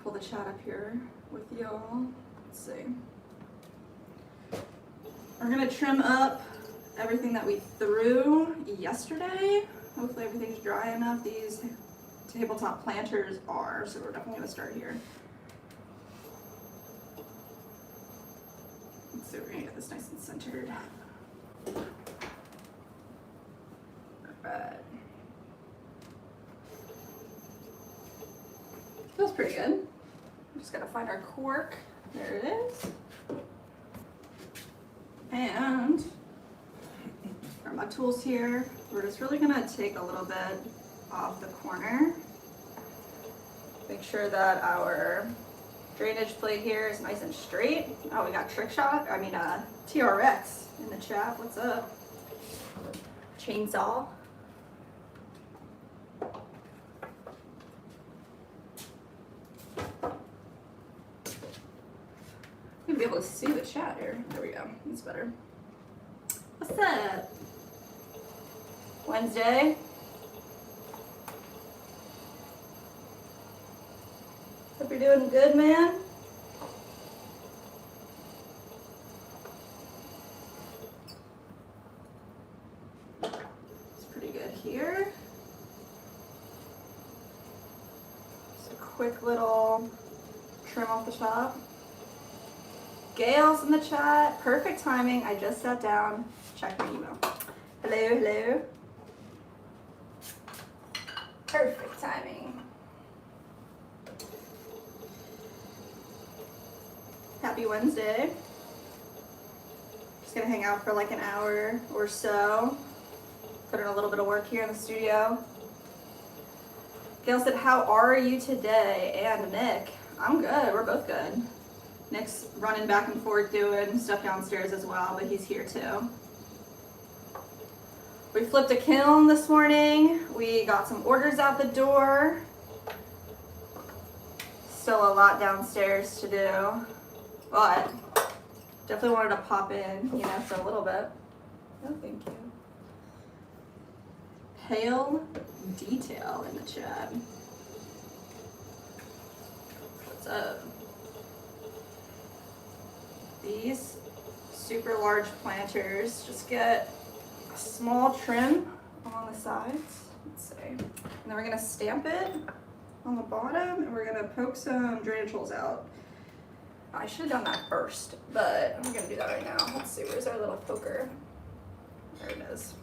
pull the chat up here with y'all. Let's see. We're gonna trim up everything that we threw yesterday. Hopefully everything's dry enough. These tabletop planters are, so we're definitely gonna start here. Let's see, we're gonna get this nice and centered. Alright. Feels pretty good. Just gotta find our cork. There it is. And got my tools here. We're just really gonna take a little bit off the corner. Make sure that our drainage plate here is nice and straight. Oh, we got TRX in the chat. What's up? Chainsaw. You'll be able to see the chat here. There we go. That's better. What's up? Wednesday. Hope you're doing good, man. It's pretty good here. Just a quick little trim off the top. Gail's in the chat. Perfect timing. I just sat down. Check my email. Hello, hello. Perfect timing. Happy Wednesday. Just gonna hang out for like an hour or so. Put in a little bit of work here in the studio. Gail said, how are you today? And Nick, I'm good. We're both good. Nick's running back and forth doing stuff downstairs as well, but he's here too. We flipped a kiln this morning. We got some orders out the door. Still a lot downstairs to do, but definitely wanted to pop in, for a little bit. No, thank you. Pale Detail in the chat. What's up? These super large planters just get a small trim along the sides. Let's see. And then we're gonna stamp it on the bottom and we're gonna poke some drainage holes out. I should have done that first, but I'm gonna do that right now. Let's see, where's our little poker? There it is.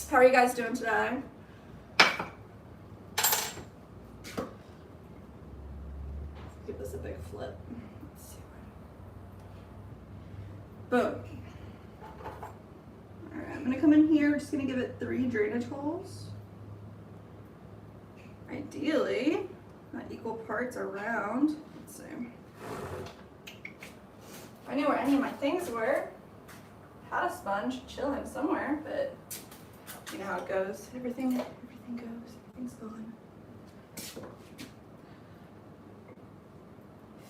How are you guys doing today? Give this a big flip. Let's see. Boom. All right, I'm gonna come in here. We're just gonna give it 3 drainage holes. Ideally, equal parts around. Let's see. If I knew where any of my things were, had a sponge chilling somewhere, but you know how it goes. Everything goes. Everything's gone.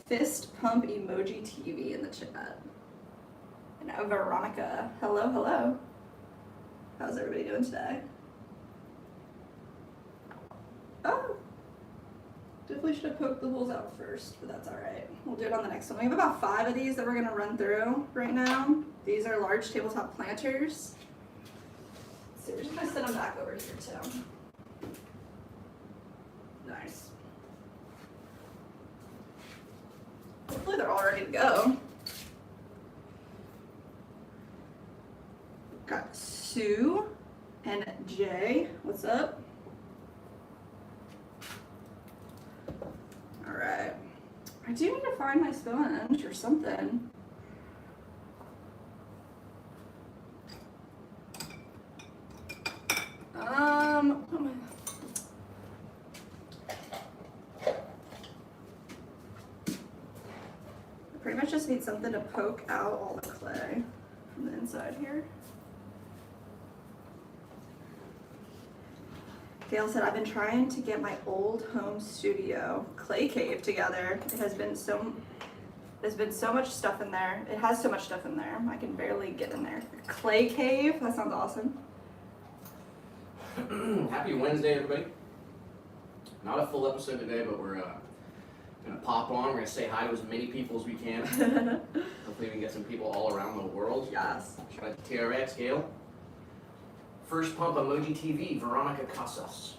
Fist pump emoji TV in the chat. And Veronica, hello, hello. How's everybody doing today? Oh, definitely should have poked the holes out first, but that's all right. We'll do it on the next one. We have about 5 of these that we're gonna run through right now. These are large tabletop planters. So we're just gonna set them back over here too. Nice. Hopefully they're all ready to go. Got Sue and Jay. What's up? All right. I do need to find my sponge or something. I pretty much just need something to poke out all the clay from the inside here. Gail said, I've been trying to get my old home studio clay cave together. There's been so much stuff in there. It has so much stuff in there. I can barely get in there. Clay cave, that sounds awesome. Happy Wednesday, everybody. Not a full episode today, but we're Gonna pop on. We're gonna say hi to as many people as we can. Hopefully we can get some people all around the world. Yes. Shout out to TRX, Gail. First Pump Emoji TV, Veronica Casas.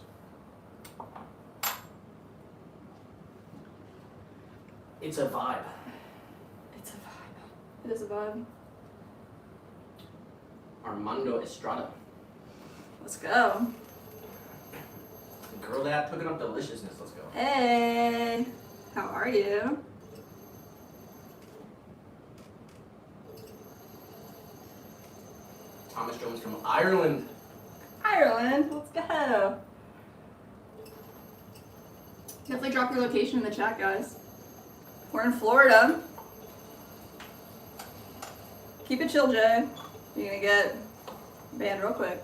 It's a vibe. It's a vibe. It is a vibe. Armando Estrada. Let's go. Girl Dad cooking up deliciousness. Let's go. Hey, how are you? Thomas Jones from Ireland. Ireland, let's go. Definitely drop your location in the chat, guys. We're in Florida. Keep it chill, Jay. You're gonna get banned real quick.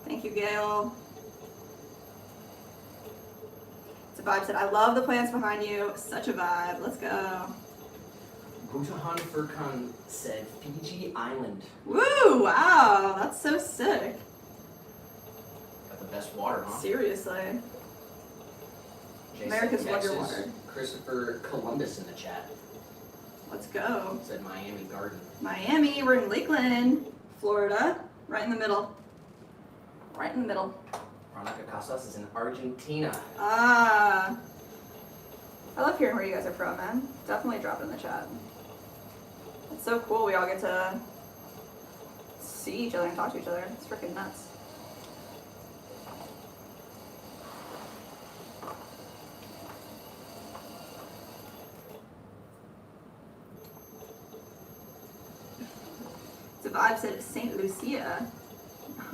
Thank you, Gail. It's a vibe. Said, I love the plants behind you. Such a vibe. Let's go. Bhutan Furkan said Fiji Island. Woo! Wow, that's so sick. Got the best water, huh? Seriously. Jason Americans love your Texas. water. Christopher Columbus in the chat. Let's go. Said Miami Garden. Miami, we're in Lakeland, Florida. Right in the middle. Right in the middle. Veronica Casas is in Argentina. Ah. I love hearing where you guys are from, man. Definitely drop it in the chat. It's so cool we all get to see each other and talk to each other. It's freaking nuts. It's a vibe said St. Lucia.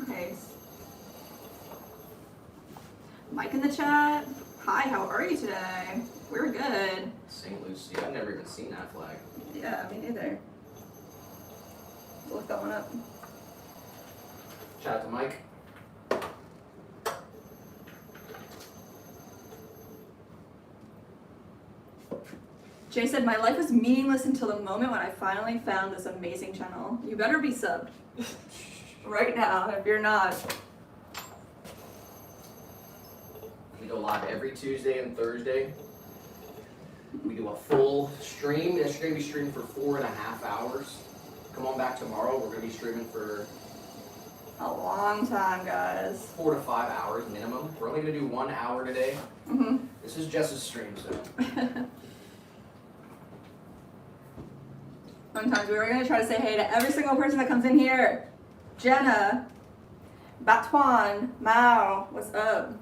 Nice. Mike in the chat. Hi, how are you today? We're good. St. Lucia. I've never even seen that flag. Yeah, me neither. Look that one up. Shout out to Mike. Jay said, my life was meaningless until the moment when I finally found this amazing channel. You better be subbed. Right now, if you're not. We go live every Tuesday and Thursday. We do a full stream. It's going to be streamed for 4.5 hours. Come on back tomorrow. We're going to be streaming for A long time, guys. 4 to 5 hours minimum. We're only going to do 1 hour today. Mm-hmm. This is just a stream, so. Sometimes we were going to try to say hey to every single person that comes in here. Jenna, Batuan, Mao, what's up?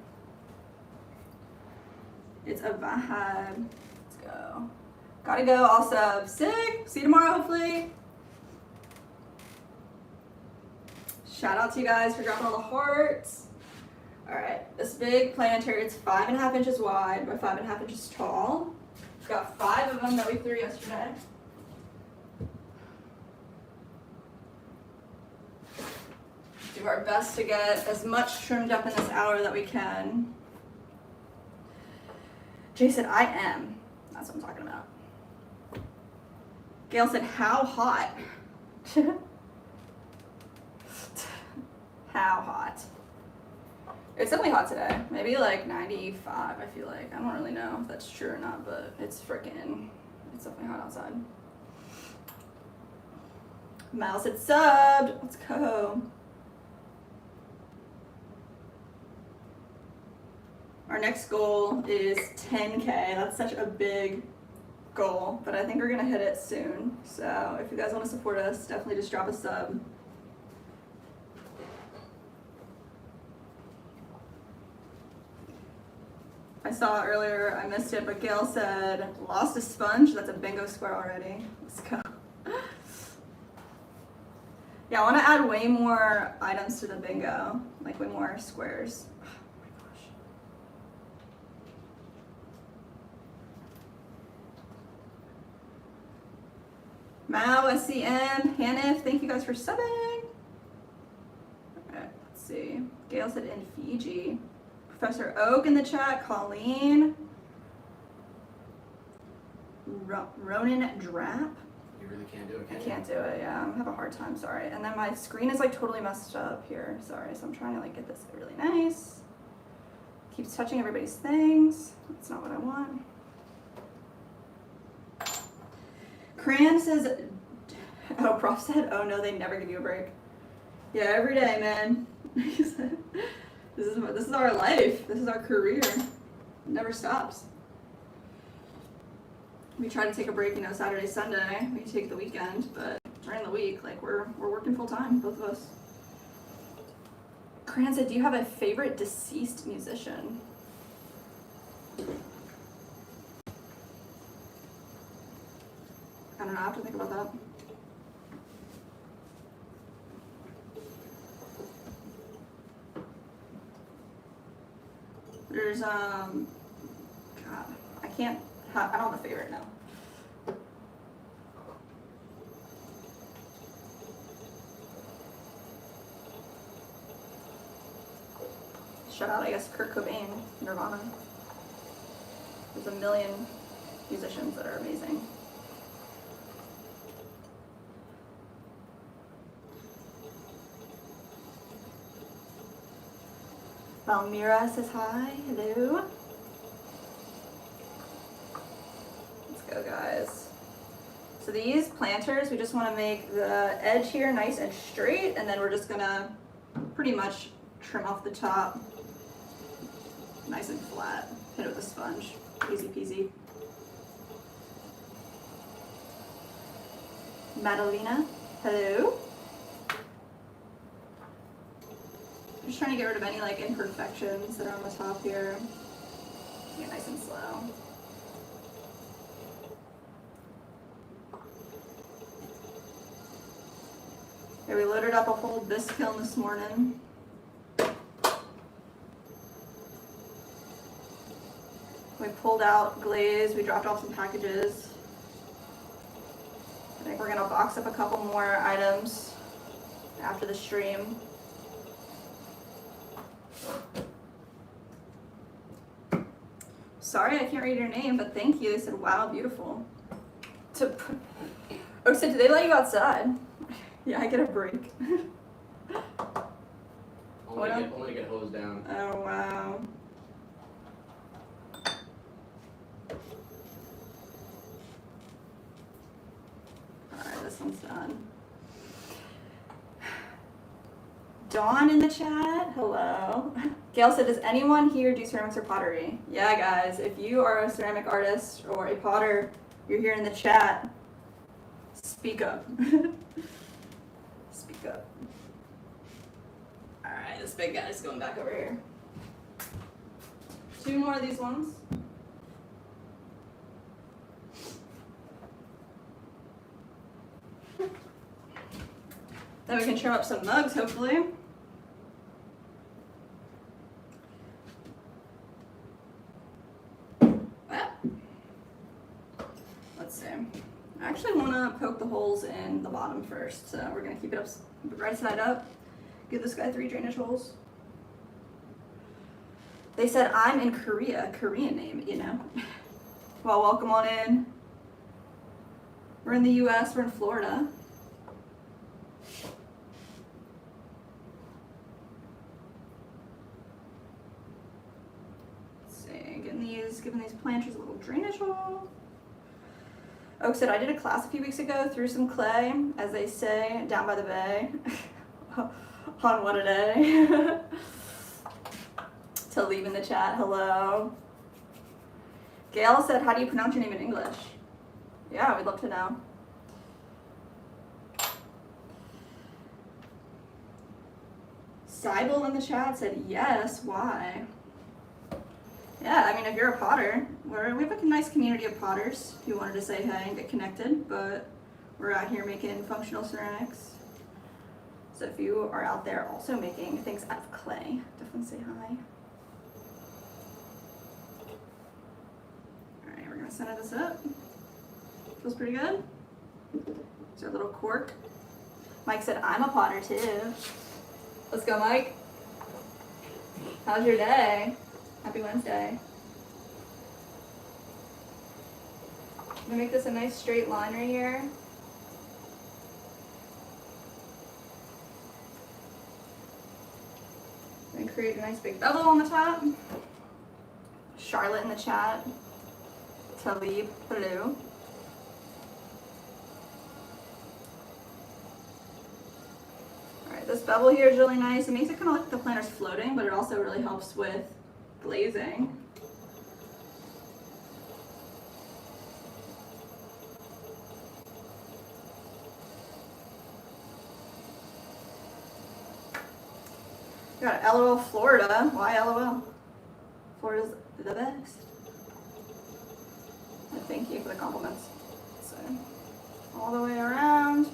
It's a vibe. Let's go. Gotta go, all sub. Sick. See you tomorrow, hopefully. Shout out to you guys for dropping all the hearts. All right, this big planter, it's 5.5 inches wide by 5.5 inches tall. We've got 5 of them that we threw yesterday. Do our best to get as much trimmed up in this hour that we can. Jay said, I am. That's what I'm talking about. Gail said, how hot? How hot? It's definitely hot today. Maybe like 95, I feel like. I don't really know if that's true or not, but it's definitely hot outside. Mal said, subbed. Let's go. Our next goal is 10K. That's such a big goal, but I think we're gonna hit it soon. So if you guys want to support us, definitely just drop a sub. I saw it earlier, I missed it, but Gail said, lost a sponge. That's a bingo square already. Let's go. Yeah, I want to add way more items to the bingo, like way more squares. Mao, SCM, Hanif, thank you guys for subbing. Alright, let's see. Gail said in Fiji. Professor Oak in the chat, Colleen. Ronan Drap. You really can't do it, I can you? can't do it, yeah. I have a hard time, sorry. And then my screen is like totally messed up here, sorry. So I'm trying to like get this really nice. Keeps touching everybody's things. That's not what I want. Cran says, oh, Prof said, oh no, they never give you a break. Yeah, every day, man. This is our life. This is our career. It never stops. We try to take a break, you know, Saturday, Sunday. We take the weekend, but during the week, like we're working full time, both of us. Cran said, do you have a favorite deceased musician? I don't know, I have to think about that. There's, God, I don't have a favorite now. Shout out, I guess, Kurt Cobain, Nirvana. There's a million musicians that are amazing. Valmira says hi, hello. Let's go, guys. So these planters, we just want to make the edge here nice and straight, and then we're just gonna pretty much trim off the top nice and flat. Hit it with a sponge, easy peasy. Madalena, hello. Just trying to get rid of any like imperfections that are on the top here. Get nice and slow. Okay, we loaded up a whole bisque kiln this morning. We pulled out glaze, we dropped off some packages. I think we're gonna box up a couple more items after the stream. Sorry, I can't read your name, but thank you. They said, wow, beautiful. Oh, so did they let you outside? Yeah, I get a break. Only to get hosed down. Oh, wow. Alright, this one's done. Dawn in the chat, hello. Gail said, does anyone here do ceramics or pottery? Yeah, guys, if you are a ceramic artist or a potter, you're here in the chat, speak up. Speak up. All right, this big guy's going back over here. 2 more of these ones. Then we can trim up some mugs, hopefully. Let's see. I actually want to poke the holes in the bottom first, so we're going to keep it up right side up. Give this guy 3 drainage holes. They said I'm in Korea, Korean name, you know. Well, welcome on in. We're in the US, we're in Florida. Let's see, giving these planters a little drainage hole. Oak said, I did a class a few weeks ago, threw some clay, as they say, down by the bay. On what a day. To leave in the chat, hello. Gail said, how do you pronounce your name in English? Yeah, we'd love to know. Seibel in the chat said, yes, why? Yeah, I mean, if you're a potter, we have a nice community of potters if you wanted to say hey and get connected, but we're out here making functional ceramics. So if you are out there also making things out of clay, definitely say hi. All right, we're gonna center this up. Feels pretty good. There's our little cork. Mike said, I'm a potter too. Let's go, Mike. How's your day? Happy Wednesday. I'm gonna make this a nice straight line right here. create a nice big bevel on the top. Charlotte in the chat. Talib, hello. Alright, this bevel here is really nice. It makes it kind of look like the planter's floating, but it also really helps with glazing. Got LOL Florida. Why LOL? Florida's the best. And thank you for the compliments. So, all the way around.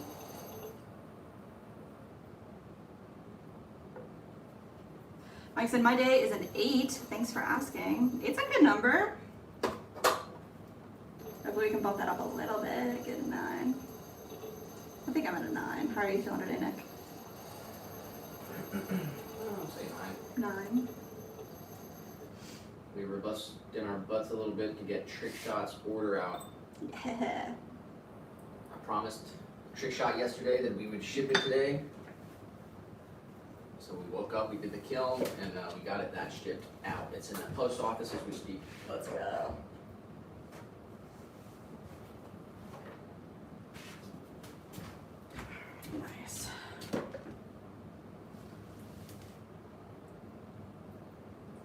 Mike said, my day is an 8. Thanks for asking. 8's a good number. Hopefully we can bump that up a little bit. Get a 9. I think I'm at a 9. How are you feeling today, Nick? I'll say 9. 9. We were busting our butts a little bit to get Trick Shot's order out. Yeah. I promised Trick Shot yesterday that we would ship it today. So we woke up, we did the kiln, and we got that shipped out. It's in the post office as we speak. Let's go. Nice. I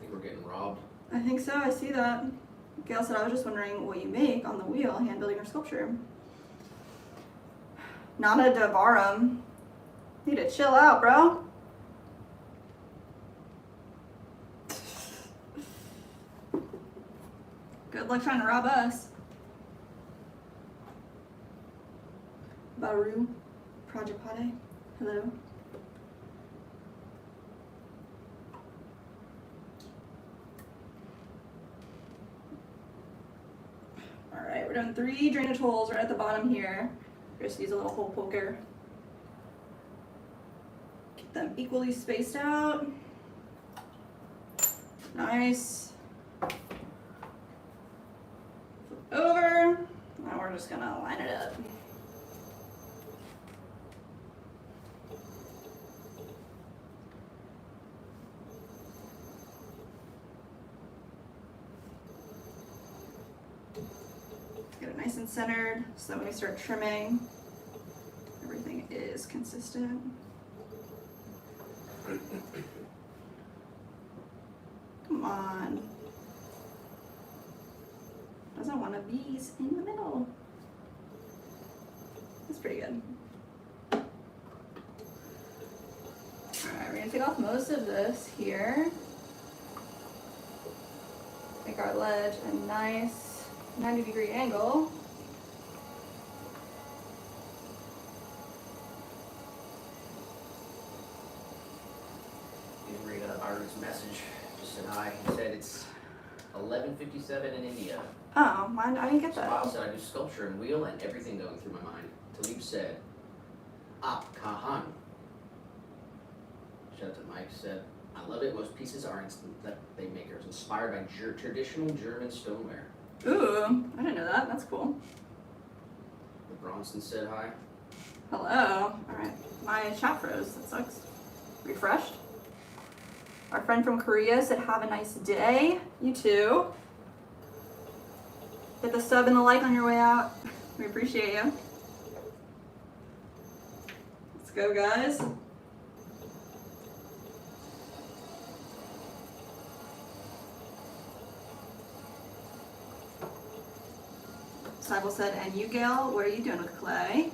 think we're getting robbed. I think so, I see that. Gail said, I was just wondering what you make on the wheel, hand building your sculpture. Nana Devarum. Need to chill out, bro. Good luck trying to rob us. Baru, Project Pade, hello. Alright, we're doing 3 drainage holes right at the bottom here. Just use a little hole poker. Keep them equally spaced out. Nice. Flip over. Now we're just gonna line it up. Get it nice and centered so that when we start trimming, everything is consistent. Come on. Doesn't want to be in the middle. That's pretty good. Alright, we're gonna take off most of this here. Make our ledge a nice 90-degree angle. You can read Arden's message. Just said hi. He said it's 11:57 in India. Oh, mine, I didn't get So that. Bob said I do sculpture and wheel and everything going through my mind. Talib said, Kahan. Shout out to Mike, said, I love it. Most pieces are that they make are inspired by traditional German stoneware. Ooh, I didn't know that. That's cool. The Bronson said hi. Hello. Alright, my chat froze. That sucks. Refreshed. Our friend from Korea said, have a nice day. You too. Hit the sub and the like on your way out. We appreciate you. Let's go, guys. Sybil said, and you, Gail, what are you doing with clay?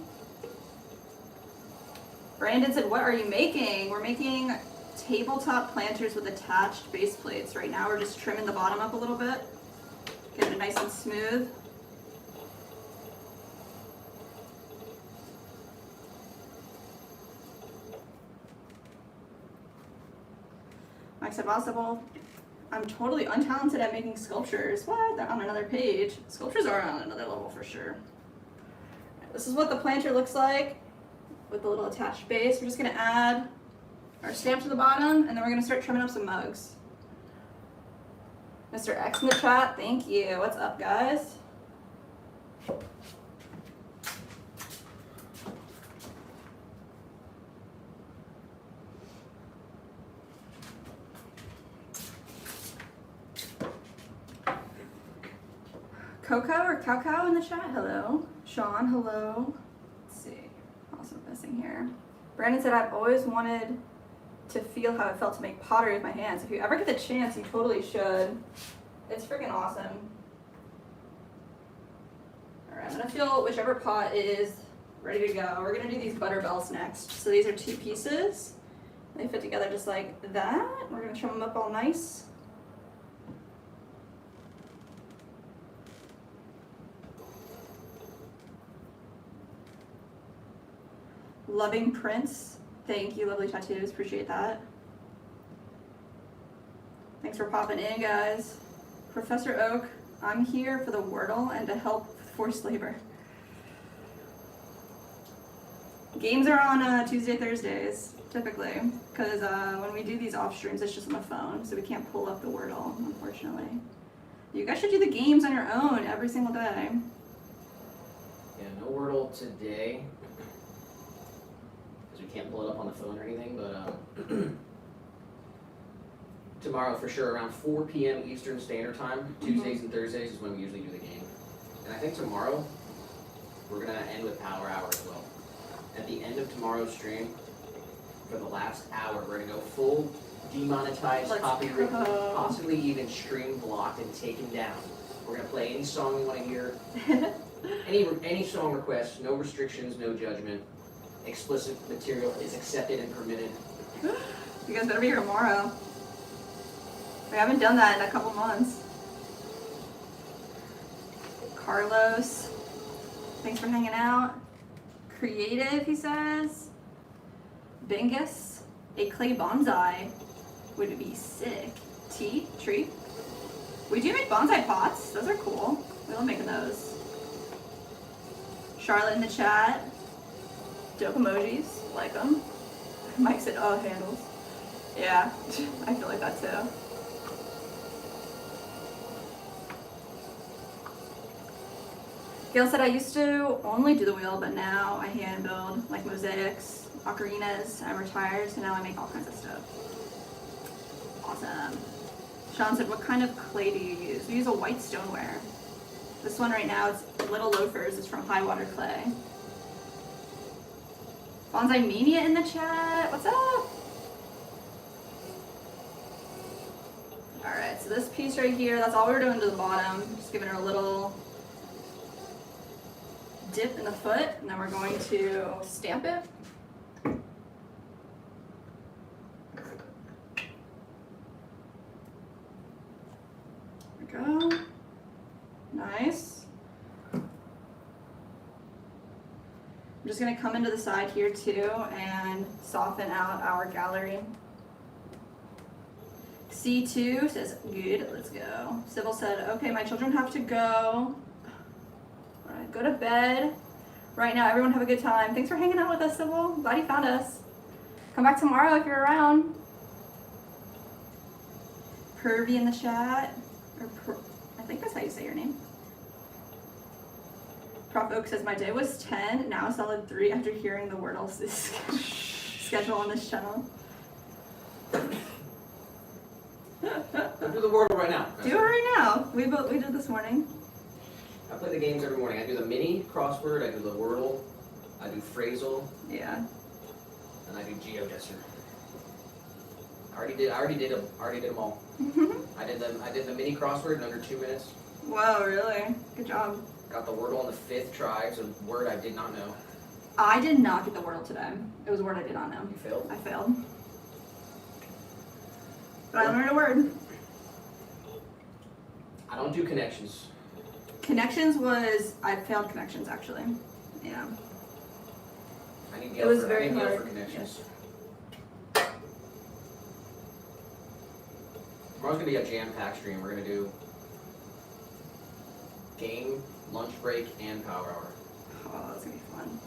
Brandon said, what are you making? We're making tabletop planters with attached base plates. Right now we're just trimming the bottom up a little bit. Getting it nice and smooth. Mike said, wow, Sybil, I'm totally untalented at making sculptures. What? They're on another page. Sculptures are on another level for sure. This is what the planter looks like with the little attached base. We're just gonna add our stamp to the bottom and then we're gonna start trimming up some mugs. Mr. X in the chat, thank you. What's up, guys? Coco or Cow in the chat, hello. Sean, hello. Let's see, what else am I missing here? Brandon said, I've always wanted to feel how it felt to make pottery with my hands. If you ever get the chance, you totally should. It's freaking awesome. All right, I'm gonna fill whichever pot is ready to go. We're gonna do these butter bells next. So these are 2 pieces. They fit together just like that. We're gonna trim them up all nice. Loving Prince. Thank you, lovely tattoos. Appreciate that. Thanks for popping in, guys. Professor Oak, I'm here for the Wordle and to help with forced labor. Games are on Tuesday, Thursdays, typically, because when we do these off streams, it's just on the phone, so we can't pull up the Wordle, unfortunately. You guys should do the games on your own every single day. Yeah, no Wordle today. We can't pull it up on the phone or anything, but tomorrow for sure around 4 p.m. Eastern Standard Time, Tuesdays and Thursdays is when we usually do the game. And I think tomorrow we're gonna end with Power Hour as well. At the end of tomorrow's stream, for the last hour, we're gonna go full demonetized, copyright, possibly even stream blocked and taken down. We're gonna play any song we want to hear, any song request, no restrictions, no judgment. Explicit material is accepted and permitted. You guys better be here tomorrow. We haven't done that in a couple months. Carlos, thanks for hanging out. Creative, he says. Bingus, a clay bonsai would be sick. Tree. We do make bonsai pots. Those are cool. We love making those. Charlotte in the chat. Dope emojis, like them. Mike said, oh, handles. Yeah, I feel like that too. Gail said, I used to only do the wheel, but now I hand build like mosaics, ocarinas. I'm retired, so now I make all kinds of stuff. Awesome. Sean said, what kind of clay do you use? We use a white stoneware. This one right now is Little Loafers. It's from High Water Clay. Bonsai Mania in the chat. What's up? Alright, so this piece right here, that's all we're doing to the bottom. Just giving her a little dip in the foot, and then we're going to stamp it. There we go. Nice. I'm just gonna come into the side here too and soften out our gallery. C2 says, good, let's go. Sybil said, okay, my children have to go. All right, go to bed. Right now, everyone have a good time. Thanks for hanging out with us, Sybil. Glad you found us. Come back tomorrow if you're around. Pervy in the chat. I think that's how you say your name. Prof Oak says, my day was 10, now a solid 3 after hearing the Wordle schedule on this channel. Do the Wordle right now. Do it right now. We did this morning. I play the games every morning. I do the mini crossword, I do the Wordle, I do phrasal. Yeah. And I do geodesser. I already did them all. I did the mini crossword in under 2 minutes. Wow, really? Good job. Got the Wordle on the 5th try. It's a word I did not know. I did not get the Wordle today. It was a word I did not know. You failed? I failed. But I learned a word. I don't do connections. Connections was, I failed connections actually. Yeah. I need It was Gail very for hard. connections. Tomorrow's gonna be a jam-packed stream. We're gonna do game, lunch break, and power hour. Oh, that's gonna be fun.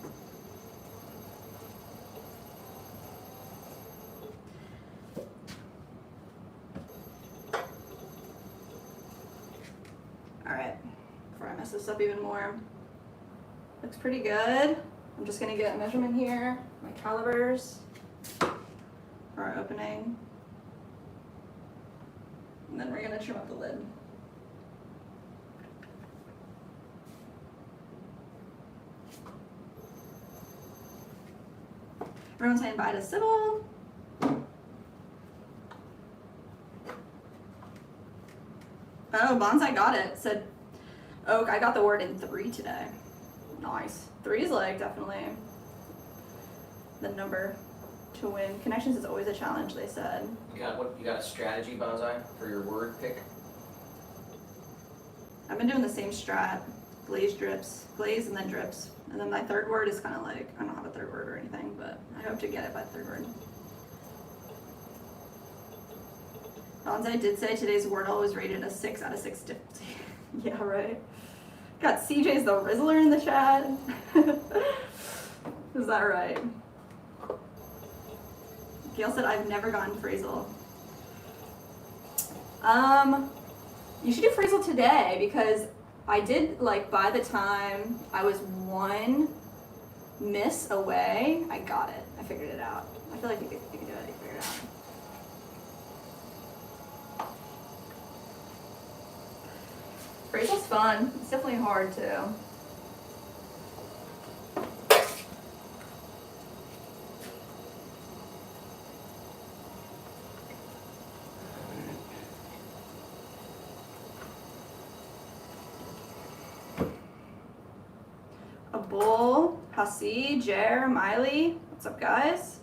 Alright, before I mess this up even more. Looks pretty good. I'm just gonna get a measurement here, my calibers for our opening. And then we're gonna trim up the lid. Everyone's saying bye to Sybil. Oh, Bonsai got it. Said, Oak, I got the word in 3 today. Nice. 3 is like definitely the number to win. Connections is always a challenge, they said. You got a strategy, Bonsai, for your word pick? I've been doing the same strat. Glaze drips. Glaze and then drips. And then my third word is kind of like, I don't have a third word or anything, but I hope to get it by the third word. Bonsai did say today's Wordle was rated a 6 out of 6 difficulty. Yeah, right. Got CJ's the Rizzler in the chat. Is that right? Gail said, I've never gotten phrasal. You should do phrasal today because I did, like, by the time I was 1 miss away, I got it. I figured it out. I feel like you can do it. You figure it out. Phrasal's fun. It's definitely hard too. A bull, Hasi, Jer, Miley. What's up, guys?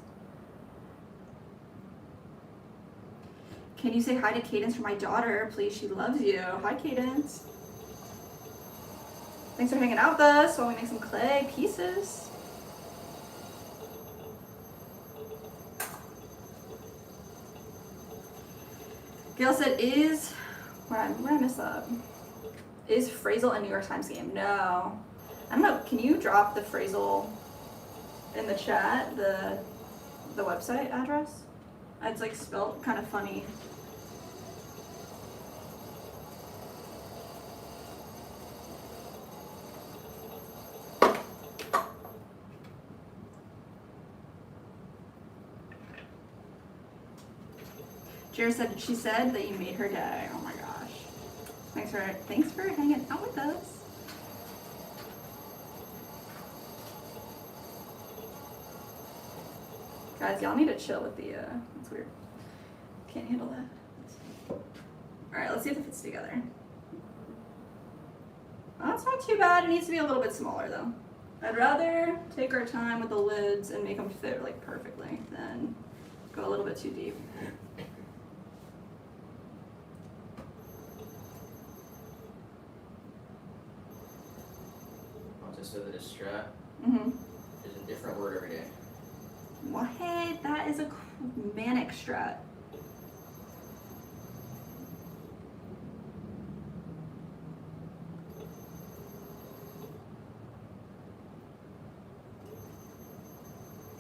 Can you say hi to Cadence for my daughter, please? She loves you. Hi, Cadence. Thanks for hanging out with us while we make some clay pieces. Gail said, where I miss that? Is phrasal a New York Times game? No. I don't know, can you drop the phrasal in the chat, the website address? It's like spelled kind of funny. Jared said, she said that you made her day. Oh my gosh. Thanks for hanging out with us. Guys, y'all need to chill with the, that's weird. Can't handle that. Alright, let's see if it fits together. Oh, it's not too bad. It needs to be a little bit smaller though. I'd rather take our time with the lids and make them fit like perfectly than go a little bit too deep. So the strat is a different word every day. What? That is a manic strat.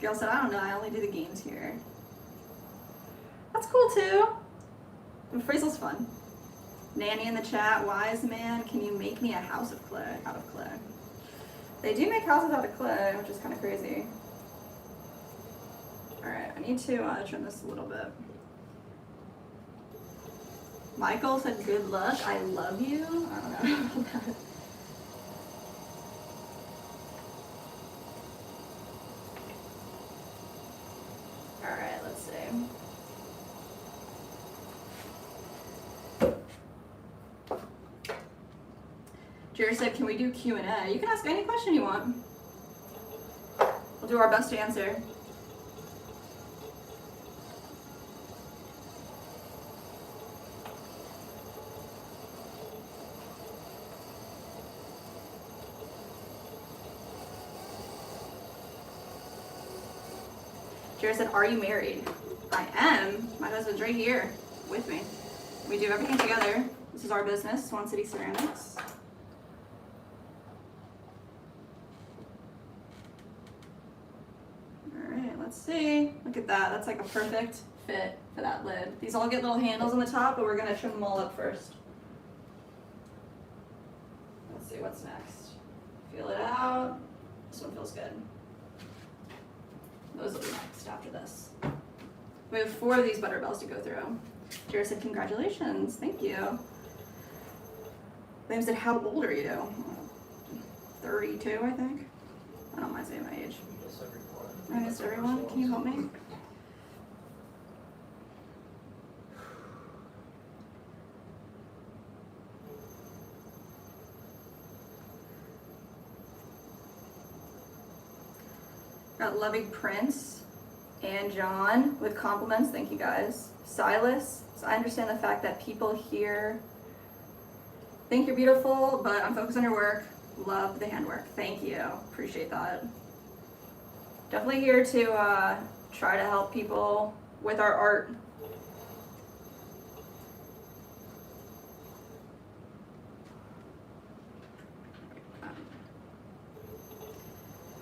Gail said, I don't know, I only do the games here. That's cool too. And phrasal's fun. Nanny in the chat, wise man, can you make me a house of clay, out of clay? They do make houses out of clay, which is kind of crazy. Alright, I need to trim this a little bit. Michael said, good luck, I love you. I don't know about that. Alright, let's see. Jerry said, can we do Q&A? You can ask any question you want. We'll do our best to answer. Jerry said, are you married? I am. My husband's right here with me. We do everything together. This is our business, Swan City Ceramics. Let's see. Look at that. That's like a perfect fit for that lid. These all get little handles on the top, but we're going to trim them all up first. Let's see what's next. Feel it out. This one feels good. Those will be next after this. We have 4 of these butter bells to go through. Jared said, congratulations. Thank you. Liam said, how old are you? 32, I think. I don't mind saying my age. Yes, everyone. I missed everyone. Can you help me? Got Loving Prince and John with compliments. Thank you guys. Silas. So I understand the fact that people here think you're beautiful, but I'm focused on your work. Love the handwork. Thank you. Appreciate that. Definitely here to try to help people with our art.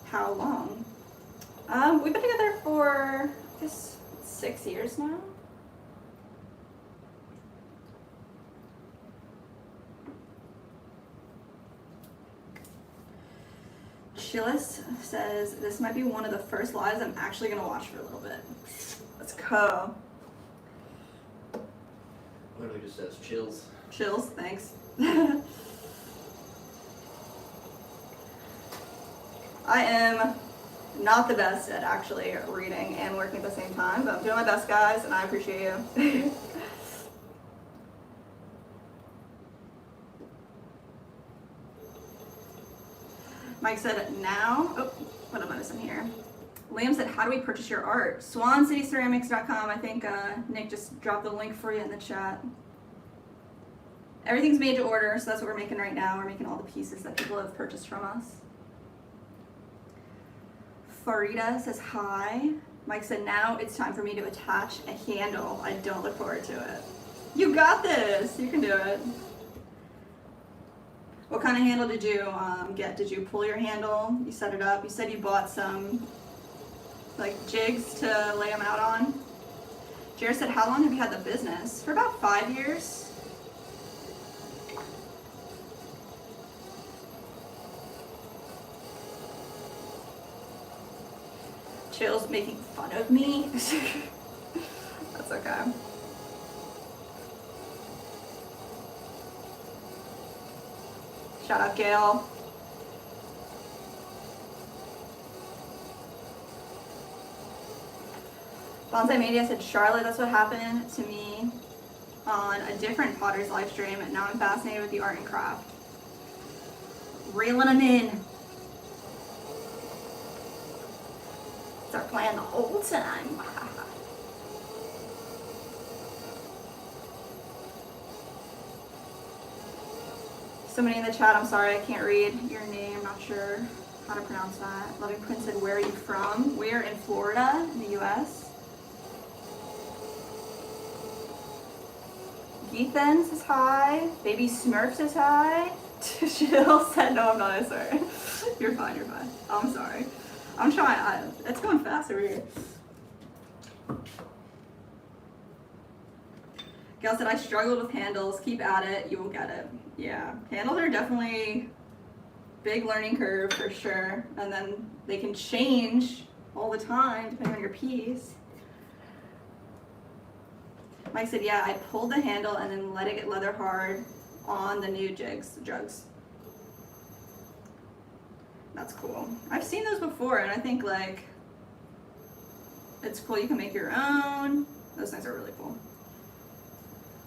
How long? We've been together for, I guess, 6 years now. Chillis says, this might be one of the first lives I'm actually gonna watch for a little bit. Let's go. Literally just says chills. Chills, thanks. I am not the best at actually reading and working at the same time, but I'm doing my best, guys, and I appreciate you. Mike said, now, oh, what am I missing here? Liam said, how do we purchase your art? SwanCityCeramics.com. I think Nick just dropped the link for you in the chat. Everything's made to order, so that's what we're making right now. We're making all the pieces that people have purchased from us. Farida says, hi. Mike said, now it's time for me to attach a handle. I don't look forward to it. You got this. You can do it. What kind of handle did you get? Did you pull your handle? You set it up? You said you bought some like jigs to lay them out on. Jared said, how long have you had the business? For about 5 years. Chill's making fun of me. That's okay. Shout out, Gail. Bonsai Media said, Charlotte, that's what happened to me on a different Potter's live stream, and now I'm fascinated with the art and craft. Reeling them in. It's our plan the whole time. Somebody in the chat, I'm sorry, I can't read your name, I'm not sure how to pronounce that. Loving Prince said, where are you from? We're in Florida, in the US. Ethan says hi. Baby Smurf says hi. Jill said, no, I'm not, I'm sorry. You're fine, you're fine. I'm sorry. I'm trying, it's going fast over here. Gail said, I struggled with handles. Keep at it, you will get it. Yeah, handles are definitely big learning curve for sure. And then they can change all the time depending on your piece. Mike said, yeah, I pulled the handle and then let it get leather hard on the new jugs. That's cool. I've seen those before and I think like, it's cool, you can make your own. Those things are really cool.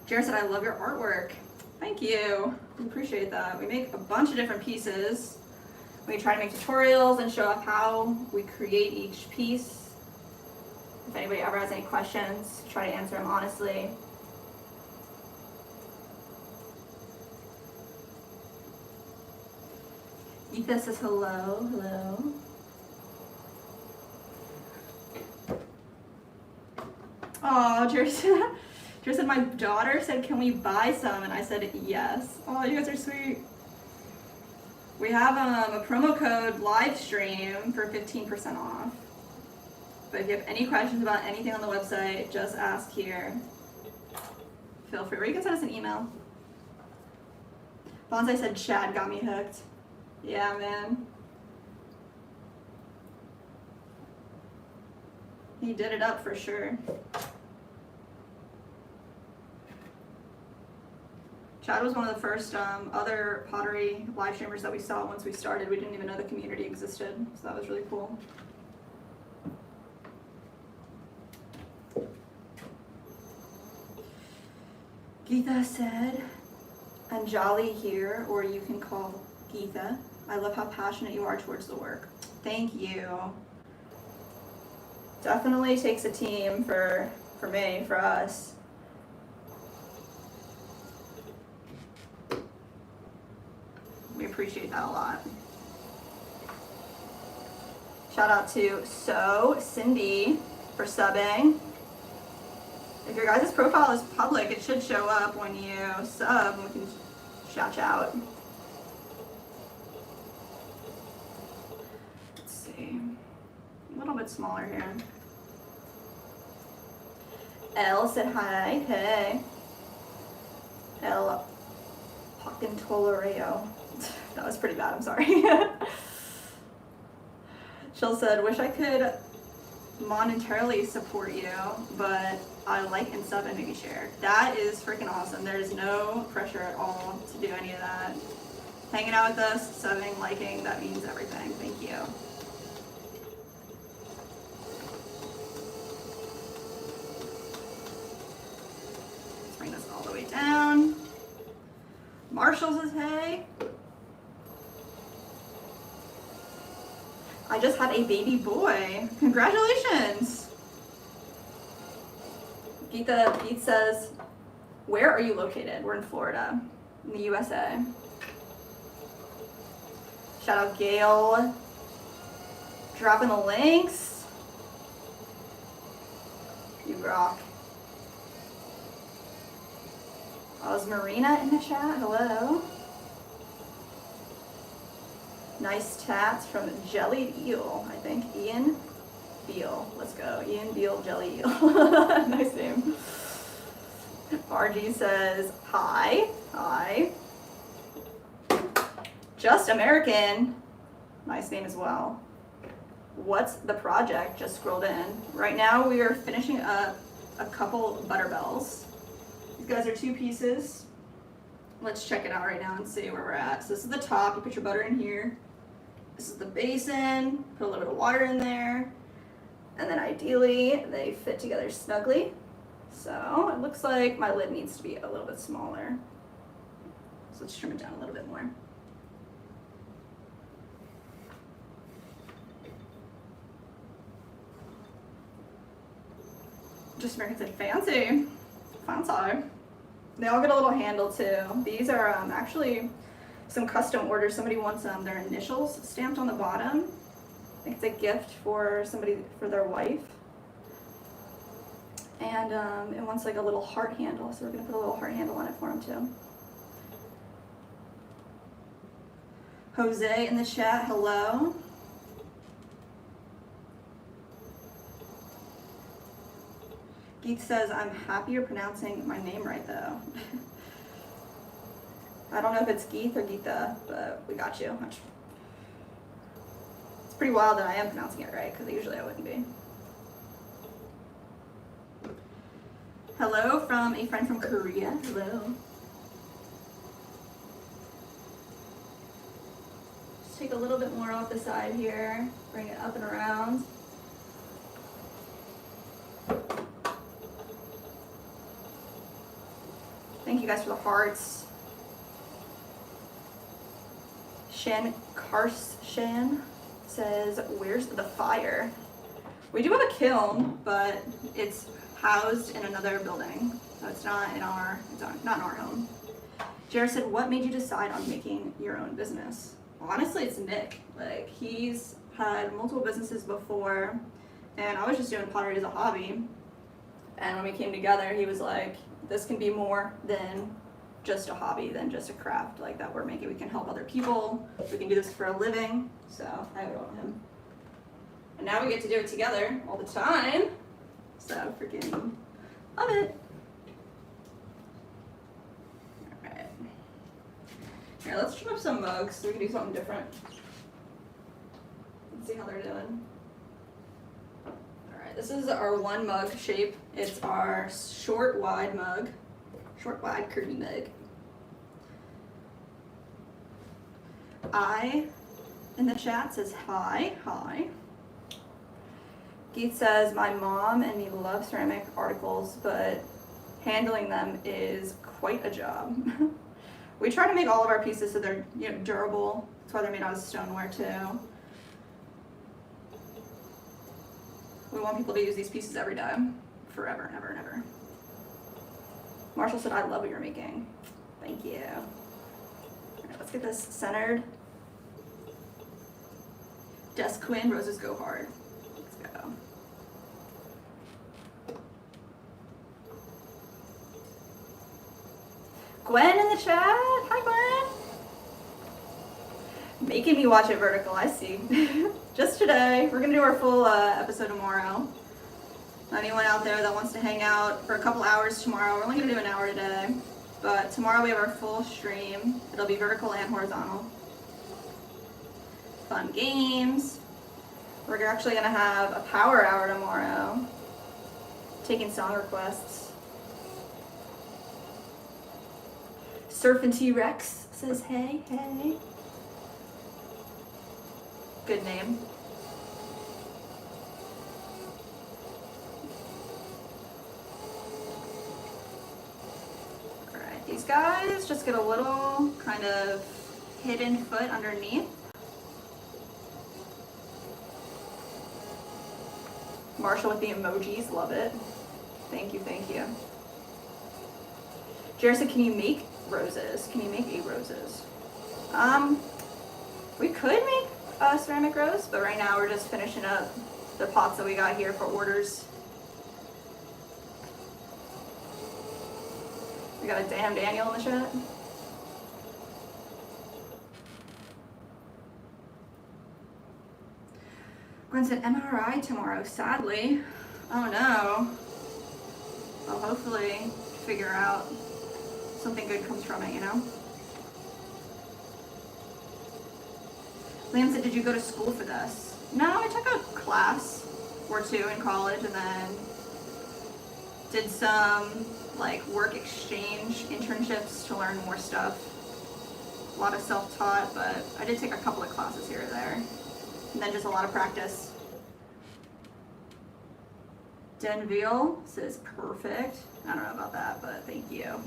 Jared said, I love your artwork. Thank you, we appreciate that. We make a bunch of different pieces. We try to make tutorials and show off how we create each piece. If anybody ever has any questions, try to answer them honestly. Ethan says hello, hello. Oh, Jared said, my daughter said, can we buy some? And I said, yes. Oh, you guys are sweet. We have a promo code live stream for 15% off. But if you have any questions about anything on the website, just ask here. Feel free, or you can send us an email. Bonsai said, Chad got me hooked. Yeah, man. He did it up for sure. Chad was one of the first other pottery live streamers that we saw once we started. We didn't even know the community existed, so that was really cool. Geetha said, Anjali here, or you can call Geetha. I love how passionate you are towards the work. Thank you. Definitely takes a team for me, for us. We appreciate that a lot. Shout out to Cindy for subbing. If your guys' profile is public, it should show up when you sub and we can shout you out. Let's see. A little bit smaller here. Elle said hi. Hey. Elle Pocantoloreo. That was pretty bad, I'm sorry. Jill said, wish I could monetarily support you, but I like and sub and maybe share. That is freaking awesome. There's no pressure at all to do any of that. Hanging out with us, subbing, liking, that means everything. Thank you. Let's bring this all the way down. Marshall says hey. I just had a baby boy. Congratulations. Geet says, where are you located? We're in Florida, in the USA. Shout out Gail. Dropping the links. You rock. Marina in the chat, hello. Nice tats from Jelly Eel, I think. Ian Beal. Let's go. Ian Beal, Jelly Eel. Nice name. RG says, hi. Hi. Just American. Nice name as well. What's the project? Just scrolled in. Right now we are finishing up a couple Butterbells. These guys are 2 pieces. Let's check it out right now and see where we're at. So this is the top. You put your butter in here. This is the basin. Put a little bit of water in there. And then ideally, they fit together snugly. So it looks like my lid needs to be a little bit smaller. So let's trim it down a little bit more. Just American said fancy. Fancy. They all get a little handle too. These are actually some custom orders. Somebody wants their initials stamped on the bottom. I think it's a gift for somebody, for their wife. And it wants like a little heart handle, so we're gonna put a little heart handle on it for him too. Jose in the chat, hello. Geek says, I'm happy you're pronouncing my name right though. I don't know if it's Geeth or Geetha, but we got you. It's pretty wild that I am pronouncing it right, because usually I wouldn't be. Hello from a friend from Korea. Hello. Just take a little bit more off the side here. Bring it up and around. Thank you guys for the hearts. Shan Karshan says, where's the fire? We do have a kiln, but it's housed in another building. So it's not in our home. Jared said, what made you decide on making your own business? Honestly, it's Nick. Like, he's had multiple businesses before, and I was just doing pottery as a hobby. And when we came together, he was like, this can be more than just a hobby, than just a craft like that we're making. We can help other people. We can do this for a living. So I owe it all to him. And now we get to do it together all the time. So freaking love it. All right. Here, let's trim up some mugs so we can do something different. Let's see how they're doing. All right, this is our 1 mug shape. It's our short wide mug, short wide curvy mug. I in the chat says hi, hi. Geeth says, my mom and me love ceramic articles, but handling them is quite a job. We try to make all of our pieces so they're durable. That's why they're made out of stoneware too. We want people to use these pieces every day, forever and ever and ever. Marshall said, I love what you're making. Thank you. All right, let's get this centered. Desk Quinn, roses go hard. Let's go. Gwen in the chat. Hi, Gwen. Making me watch it vertical, I see. Just today. We're going to do our full episode tomorrow. Anyone out there that wants to hang out for a couple hours tomorrow, we're only going to do an hour today. But tomorrow we have our full stream. It'll be vertical and horizontal. Fun games. We're actually going to have a power hour tomorrow. Taking song requests. Surfin' T-Rex says, hey, hey. Good name. Alright, these guys just get a little kind of hidden foot underneath. Marshall with the emojis, love it. Thank you, thank you. Jared said, can you make roses? Can you make 8 roses? We could make a ceramic rose, but right now we're just finishing up the pots that we got here for orders. We got a damn Daniel in the chat. Gwen said MRI tomorrow, sadly. Oh no. Well, hopefully figure out something good comes from it, you know? Liam said, did you go to school for this? No, I took a class or 2 in college and then did some like work exchange internships to learn more stuff. A lot of self-taught, but I did take a couple of classes here or there. And then just a lot of practice. Denville says perfect. I don't know about that, but thank you.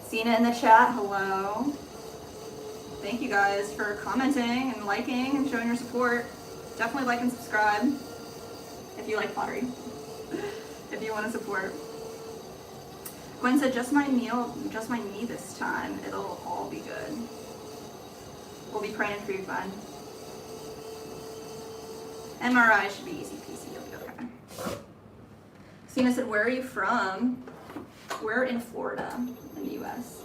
Cena in the chat, hello. Thank you guys for commenting and liking and showing your support. Definitely like and subscribe if you like pottery. If you want to support. Gwen said, just my knee this time. It'll all be good. We'll be praying for you, Gwen. MRI should be easy peasy. You'll be okay. Cena said, where are you from? We're in Florida, in the US.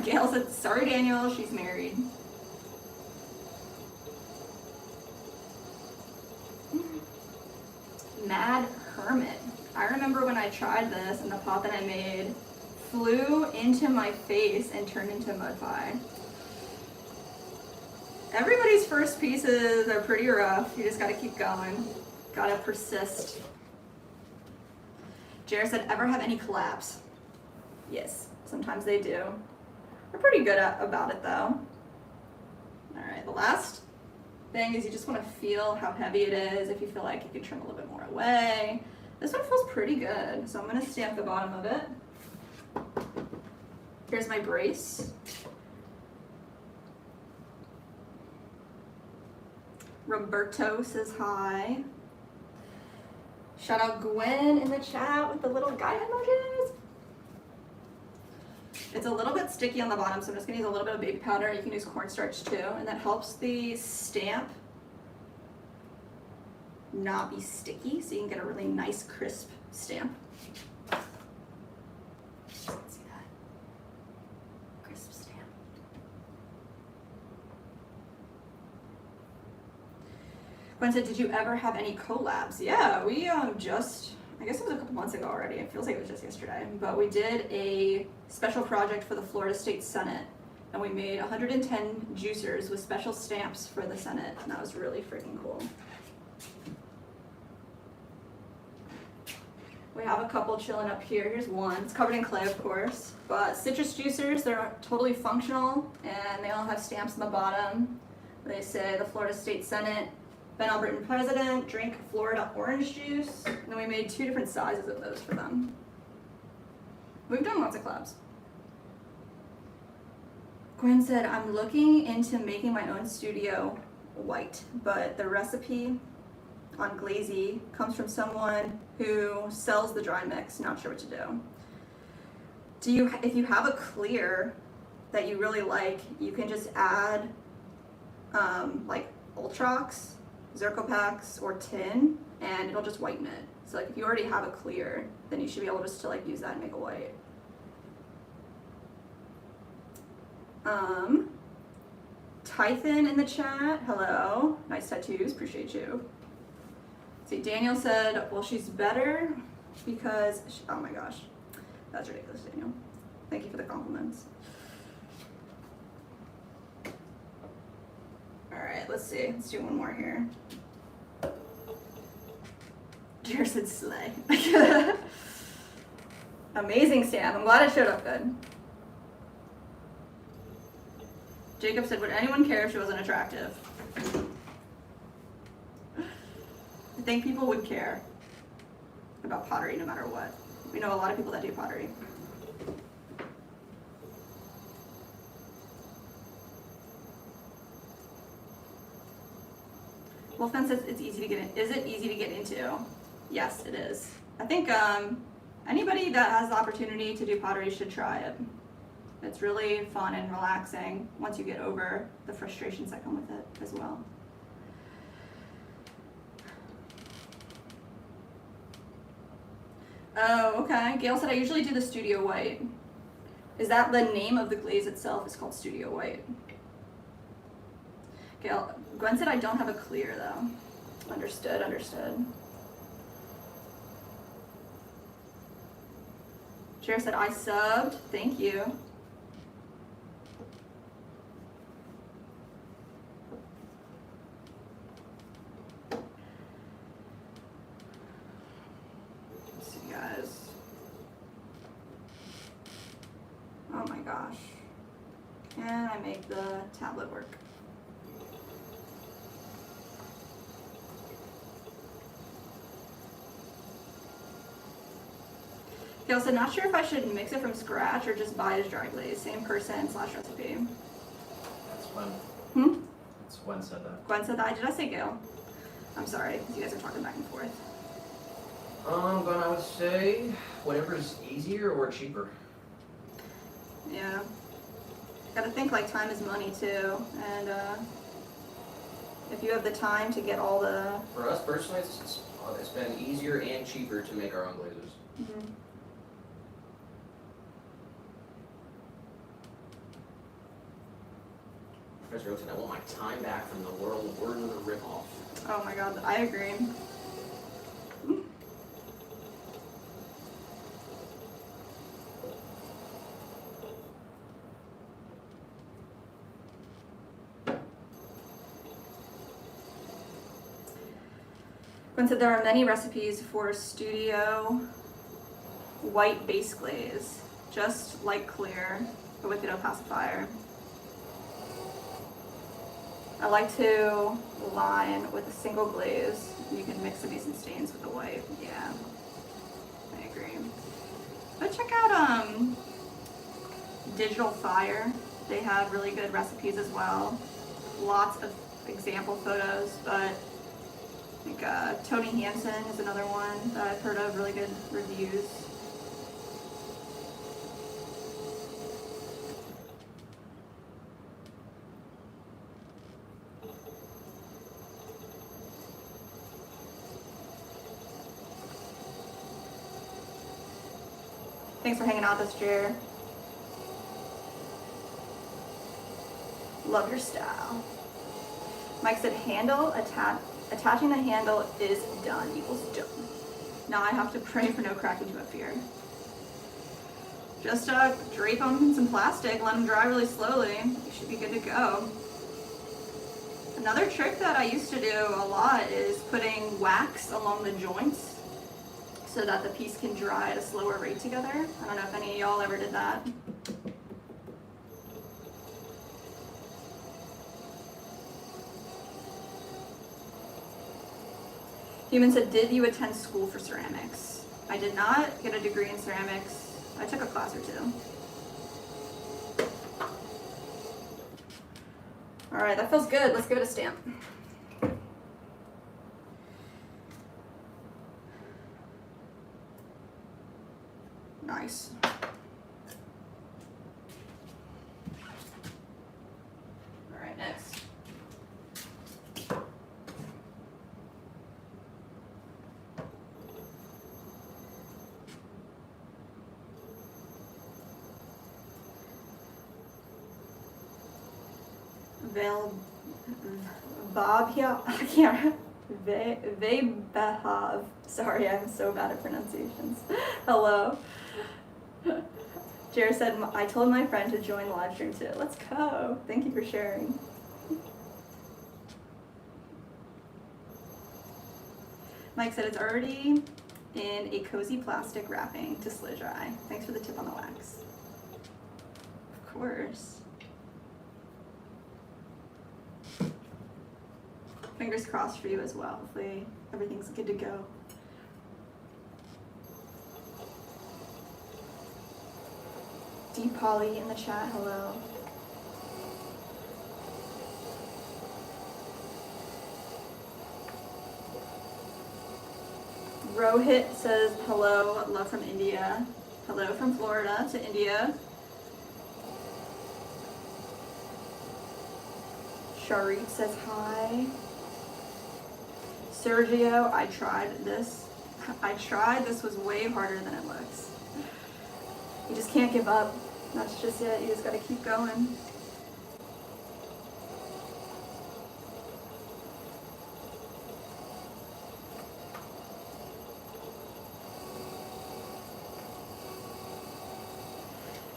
Gail said, sorry, Daniel, she's married. Mad Hermit. I remember when I tried this and the pot that I made flew into my face and turned into mud pie. Everybody's first pieces are pretty rough. You just gotta keep going. Gotta persist. Jared said, ever have any collabs? Yes, sometimes they do. We're pretty good about it though. Alright, the last thing is you just want to feel how heavy it is. If you feel like you can trim a little bit more away. This one feels pretty good, so I'm going to stamp the bottom of it. Here's my brace. Roberto says hi. Shout out Gwen in the chat with the little guy emojis. It's a little bit sticky on the bottom, so I'm just going to use a little bit of baby powder. You can use cornstarch too, and that helps the stamp not be sticky, so you can get a really nice crisp stamp. See that? Crisp stamp. Gwen said, did you ever have any collabs? Yeah, we just, I guess it was a couple months ago already. It feels like it was just yesterday. But we did a special project for the Florida State Senate. And we made 110 juicers with special stamps for the Senate. And that was really freaking cool. Wait, we have a couple chilling up here. Here's one. It's covered in clay, of course. But citrus juicers, they're totally functional, and they all have stamps on the bottom. They say the Florida State Senate, Ben Alberton President, drink Florida orange juice. And then we made 2 different sizes of those for them. We've done lots of collabs. Gwen said, I'm looking into making my own studio white, but the recipe on Glazy comes from someone who sells the dry mix. Not sure what to do. If you have a clear that you really like, you can just add like Ultrox, Zircopax, or tin, and it'll just whiten it. So like if you already have a clear, then you should be able just to like use that and make a white. Tython in the chat, hello. Nice tattoos, appreciate you. See, Daniel said, well, she's better because, oh my gosh, that's ridiculous, Daniel. Thank you for the compliments. All right, let's see, let's do one more here. Jared said slay. Amazing, Sam, I'm glad it showed up good. Jacob said, would anyone care if she wasn't attractive? I think people would care about pottery no matter what. We know a lot of people that do pottery. Wolfman says it's easy to get in. Is it easy to get into? Yes, it is. I think anybody that has the opportunity to do pottery should try it. It's really fun and relaxing once you get over the frustrations that come with it as well. Oh, okay. Gail said, I usually do the Studio White. Is that the name of the glaze itself? It's called Studio White. Gail, Gwen said, I don't have a clear though. Understood, understood. Cher said, I subbed. Thank you. Oh my gosh. Can I make the tablet work? Gail said, not sure if I should mix it from scratch or just buy it as dry glaze. Same person / recipe. That's Gwen. That's Gwen said that. Gwen said that. Did I say Gail? I'm sorry, because you guys are talking back and forth. Gwen, I would say whatever is easier or cheaper. Yeah. Gotta think like time is money too, and if you have the time to get all the... For us personally, it's been easier and cheaper to make our own glazes. Mm-hmm. Professor Oakson, I want my time back from the world of the ripoff. Oh my god, I agree. Gwen said there are many recipes for studio white base glaze, just like clear, but with an opacifier. I like to line with a single glaze. You can mix the decent stains with the white. Yeah, I agree. But check out Digital Fire. They have really good recipes as well. Lots of example photos, but I think Tony Hansen is another one that I've heard of, really good reviews. Thanks for hanging out this year. Love your style. Mike said attaching the handle is done equals done. Now I have to pray for no cracking to appear. Just drape them in some plastic, let them dry really slowly. You should be good to go. Another trick that I used to do a lot is putting wax along the joints so that the piece can dry at a slower rate together. I don't know if any of y'all ever did that. Human said, did you attend school for ceramics? I did not get a degree in ceramics. I took a class or two. All right, that feels good. Let's give it a stamp. Nice. All right, next. Babia, I can't. Vebehav. Sorry, I'm so bad at pronunciations. Hello. Jared said, I told my friend to join the live stream too. Let's go. Thank you for sharing. Mike said it's already in a cozy plastic wrapping to slow dry. Thanks for the tip on the wax. Of course. Fingers crossed for you as well. Hopefully everything's good to go. Deep Polly in the chat, hello. Rohit says hello, love from India. Hello from Florida to India. Sharik says hi. Sergio, I tried this. This was way harder than it looks. You just can't give up. That's just it. You just gotta keep going.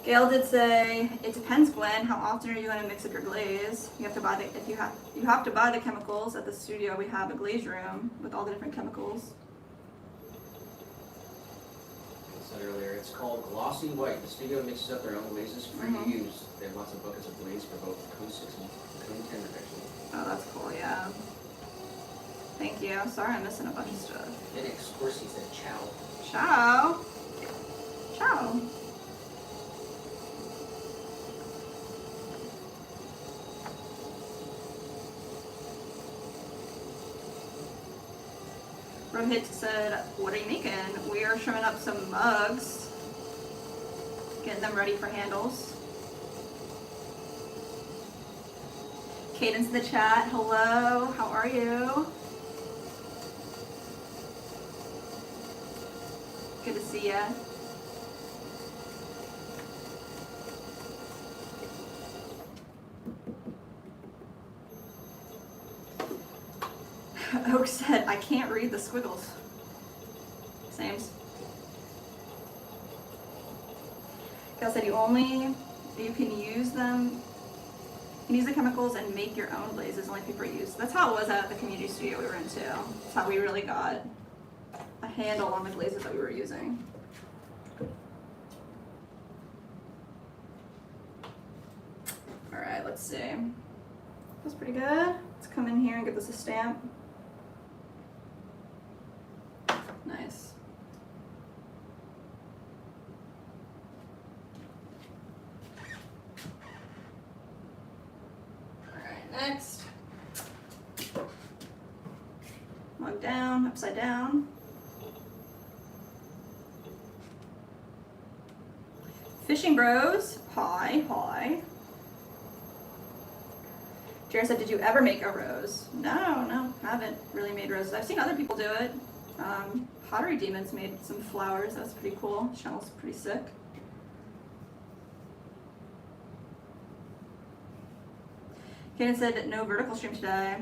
Gail did say, it depends, Gwen. How often are you going to mix up your glaze? You have to buy the you have to buy the chemicals at the studio. We have a glaze room with all the different chemicals. I said earlier, it's called Glossy White. The studio mixes up their own glazes for you to use. They have lots of buckets of glaze for both cone 6 and cone 10 protection. Oh, that's cool. Yeah. Thank you. Sorry, I'm missing a bunch of stuff. Phoenix Corsi said ciao. Ciao. Ciao. Rohit said, what are you making? We are trimming up some mugs, getting them ready for handles. Cadence in the chat, hello, how are you? Good to see ya. Oak said, I can't read the squiggles. Sames. Gal said, you can use them, you can use the chemicals and make your own glazes, only people use. That's how it was at the community studio we were in too. That's how we really got a handle on the glazes that we were using. All right, let's see. That's pretty good. Let's come in here and give this a stamp. Nice. All right, next. Mug down, upside down. Fishing Bros, hi, hi. Jared said, did you ever make a rose? No, haven't really made roses. I've seen other people do it. Pottery Demons made some flowers. That's pretty cool. Channel's pretty sick. Kaden said no vertical stream today.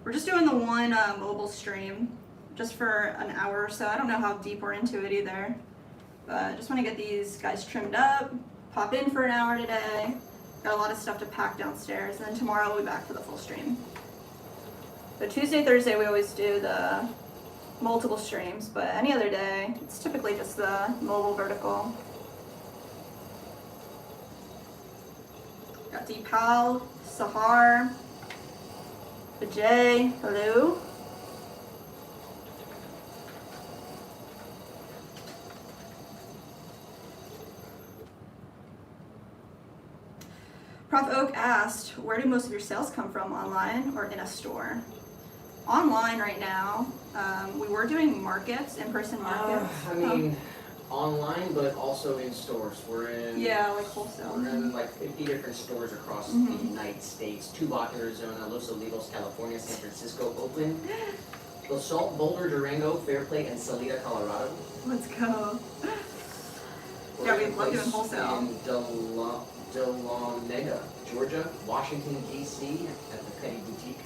We're just doing the one mobile stream just for an hour or so. I don't know how deep we're into it either. But I just want to get these guys trimmed up, pop in for an hour today. Got a lot of stuff to pack downstairs, and then tomorrow we'll be back for the full stream. So Tuesday, Thursday we always do the multiple streams, but any other day, it's typically just the mobile vertical. Got Deepal, Sahar, Vijay, hello. Prof Oak asked, where do most of your sales come from, online or in a store? Online right now. We were doing markets, in-person markets. I mean, online, but also in stores. We're in like wholesale. We're in like 50 different stores across the United States: Tubac, Arizona; Los Olivos, California; San Francisco, Oakland; Los Salt, Boulder, Durango; Fairplay, and Salida, Colorado. Let's go. We're We in love doing place wholesale. in Dahlonega, Georgia; Washington, D.C. at the Petty Boutique;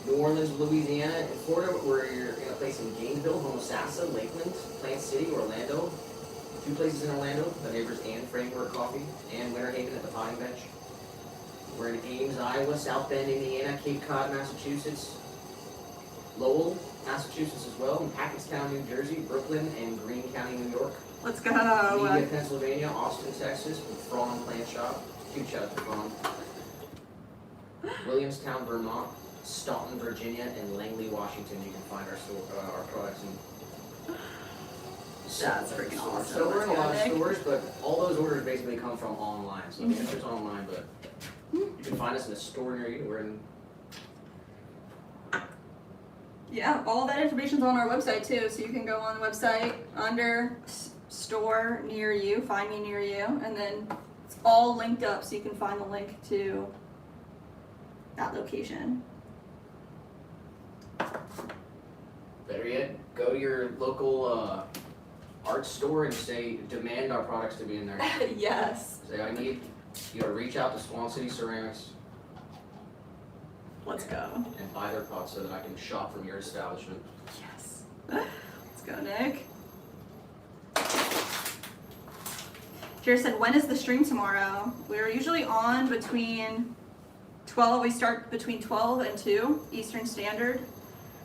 New Orleans, Louisiana; and Florida, we're in a place in Gainesville, Homosassa, Lakeland, Plant City, Orlando; 2 places in Orlando, the Neighbors and Framework Coffee; and Winter Haven at the Potting Bench. We're in Ames, Iowa; South Bend, Indiana; Cape Cod, Massachusetts; Lowell, Massachusetts as well; and Hackettstown, New Jersey; Brooklyn, and Greene County, New York; Let's go. Media, Pennsylvania; Austin, Texas, with Frawn Plant Shop. Huge shout out to Frawn. Williamstown, Vermont; Staunton, Virginia; and Langley, Washington. You can find our products in. That's freaking awesome. So we're in a lot of Let's go, stores, but all those orders basically come from online. So the answer's online, but you can find us in a store near you. We're in. Yeah, all that information's on our website too, so you can go on the website under store near you, find me near you, and then it's all linked up so you can find the link to that location. Better yet, go to your local art store and say, demand our products to be in there. Yes. Say, I need you to reach out to Swan City Ceramics Let's go. and buy their pots so that I can shop from your establishment. Yes. Let's go, Nick. Jared said, when is the stream tomorrow? We're usually on between 12, we start between 12 and 2 Eastern Standard.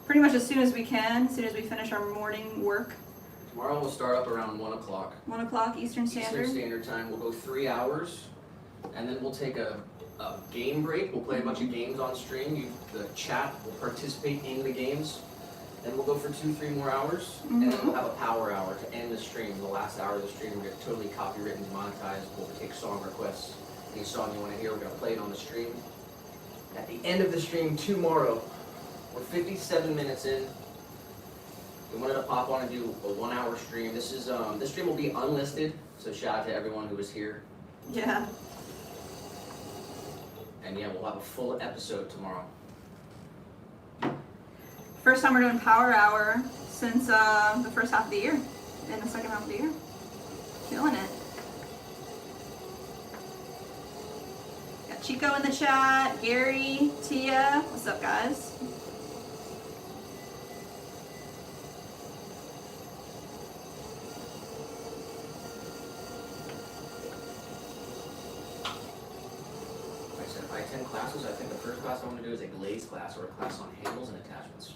Pretty much as soon as we can, as soon as we finish our morning work. Tomorrow we'll start up around 1 o'clock. 1 o'clock Eastern Standard. Eastern Standard Time. We'll go 3 hours, and then we'll take a game break. We'll play a bunch of games on stream. The chat will participate in the games. Then we'll go for 2-3 more hours, and then we'll have a power hour to end the stream. The last hour of the stream, we're going to totally copywritten, monetized. We'll take song requests. Any song you want to hear, we're going to play it on the stream. At the end of the stream tomorrow, we're 57 minutes in. We wanted to pop on and do a 1 hour stream. This stream will be unlisted, so shout out to everyone who was here. Yeah. And yeah, we'll have a full episode tomorrow. First time we're doing Power Hour since the first half of the year. In the second half of the year. Killing it. Got Chico in the chat, Gary, Tia. What's up, guys? Like I said, if I attend classes, I think the first class I want to do is a glaze class or a class on handles and attachments.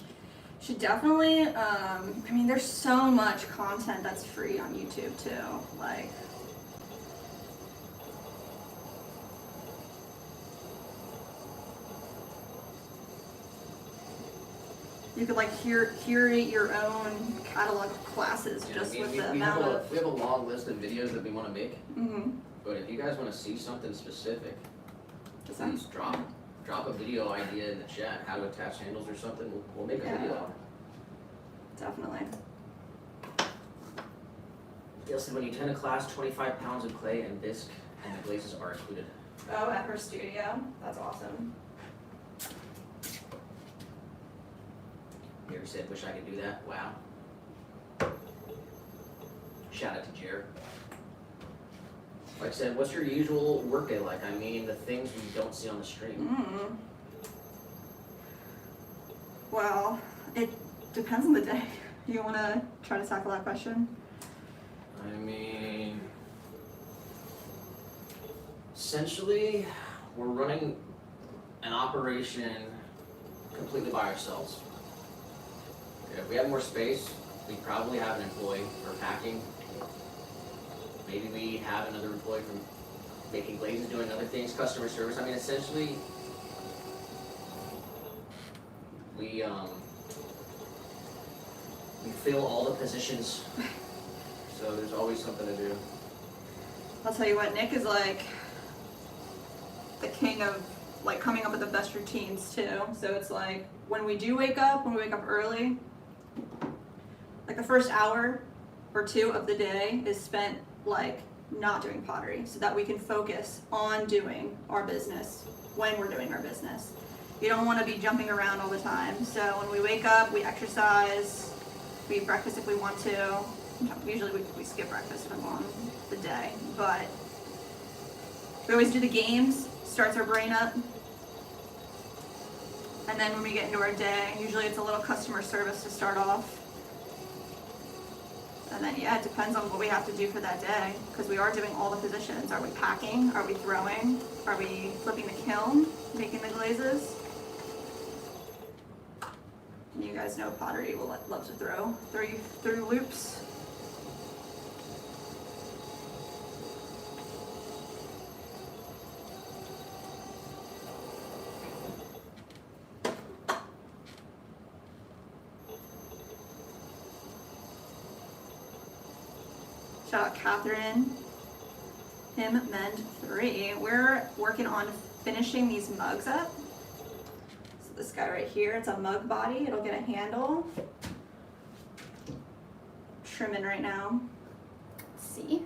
Should definitely, I mean, there's so much content that's free on YouTube too. Like, you could like curate your own catalog of classes just with the amount of. We have a long list of videos that we want to make, Mm-hmm. but if you guys want to see something specific, Just please drop a video idea in the chat, how to attach handles or something. We'll make a video on it. Definitely. Gail said when you attend a class, 25 pounds of clay and bisque and the glazes are included. Oh, at her studio. That's awesome. Gary said, wish I could do that. Wow. Shout out to Jared. Like I said, what's your usual workday like? I mean, the things we don't see on the stream. Well, it depends on the day. You want to try to tackle that question? I mean, essentially, we're running an operation completely by ourselves. If we had more space, we'd probably have an employee for packing. Maybe we have another employee from making glazes, doing other things, customer service. I mean, essentially, we fill all the positions, so there's always something to do. I'll tell you what, Nick is like the king of like coming up with the best routines too. So it's like when we wake up early, like the first hour or two of the day is spent like not doing pottery so that we can focus on doing our business when we're doing our business. You don't want to be jumping around all the time. So when we wake up, we exercise, we eat breakfast if we want to. Usually we skip breakfast on the day, but we always do the games, starts our brain up. And then when we get into our day, usually it's a little customer service to start off. And then yeah, it depends on what we have to do for that day, because we are doing all the positions. Are we packing? Are we throwing? Are we flipping the kiln, making the glazes? And you guys know pottery loves to throw you through loops. Shout out Catherine, him mend 3. We're working on finishing these mugs up. So this guy right here, it's a mug body. It'll get a handle. Trimming right now. Let's see.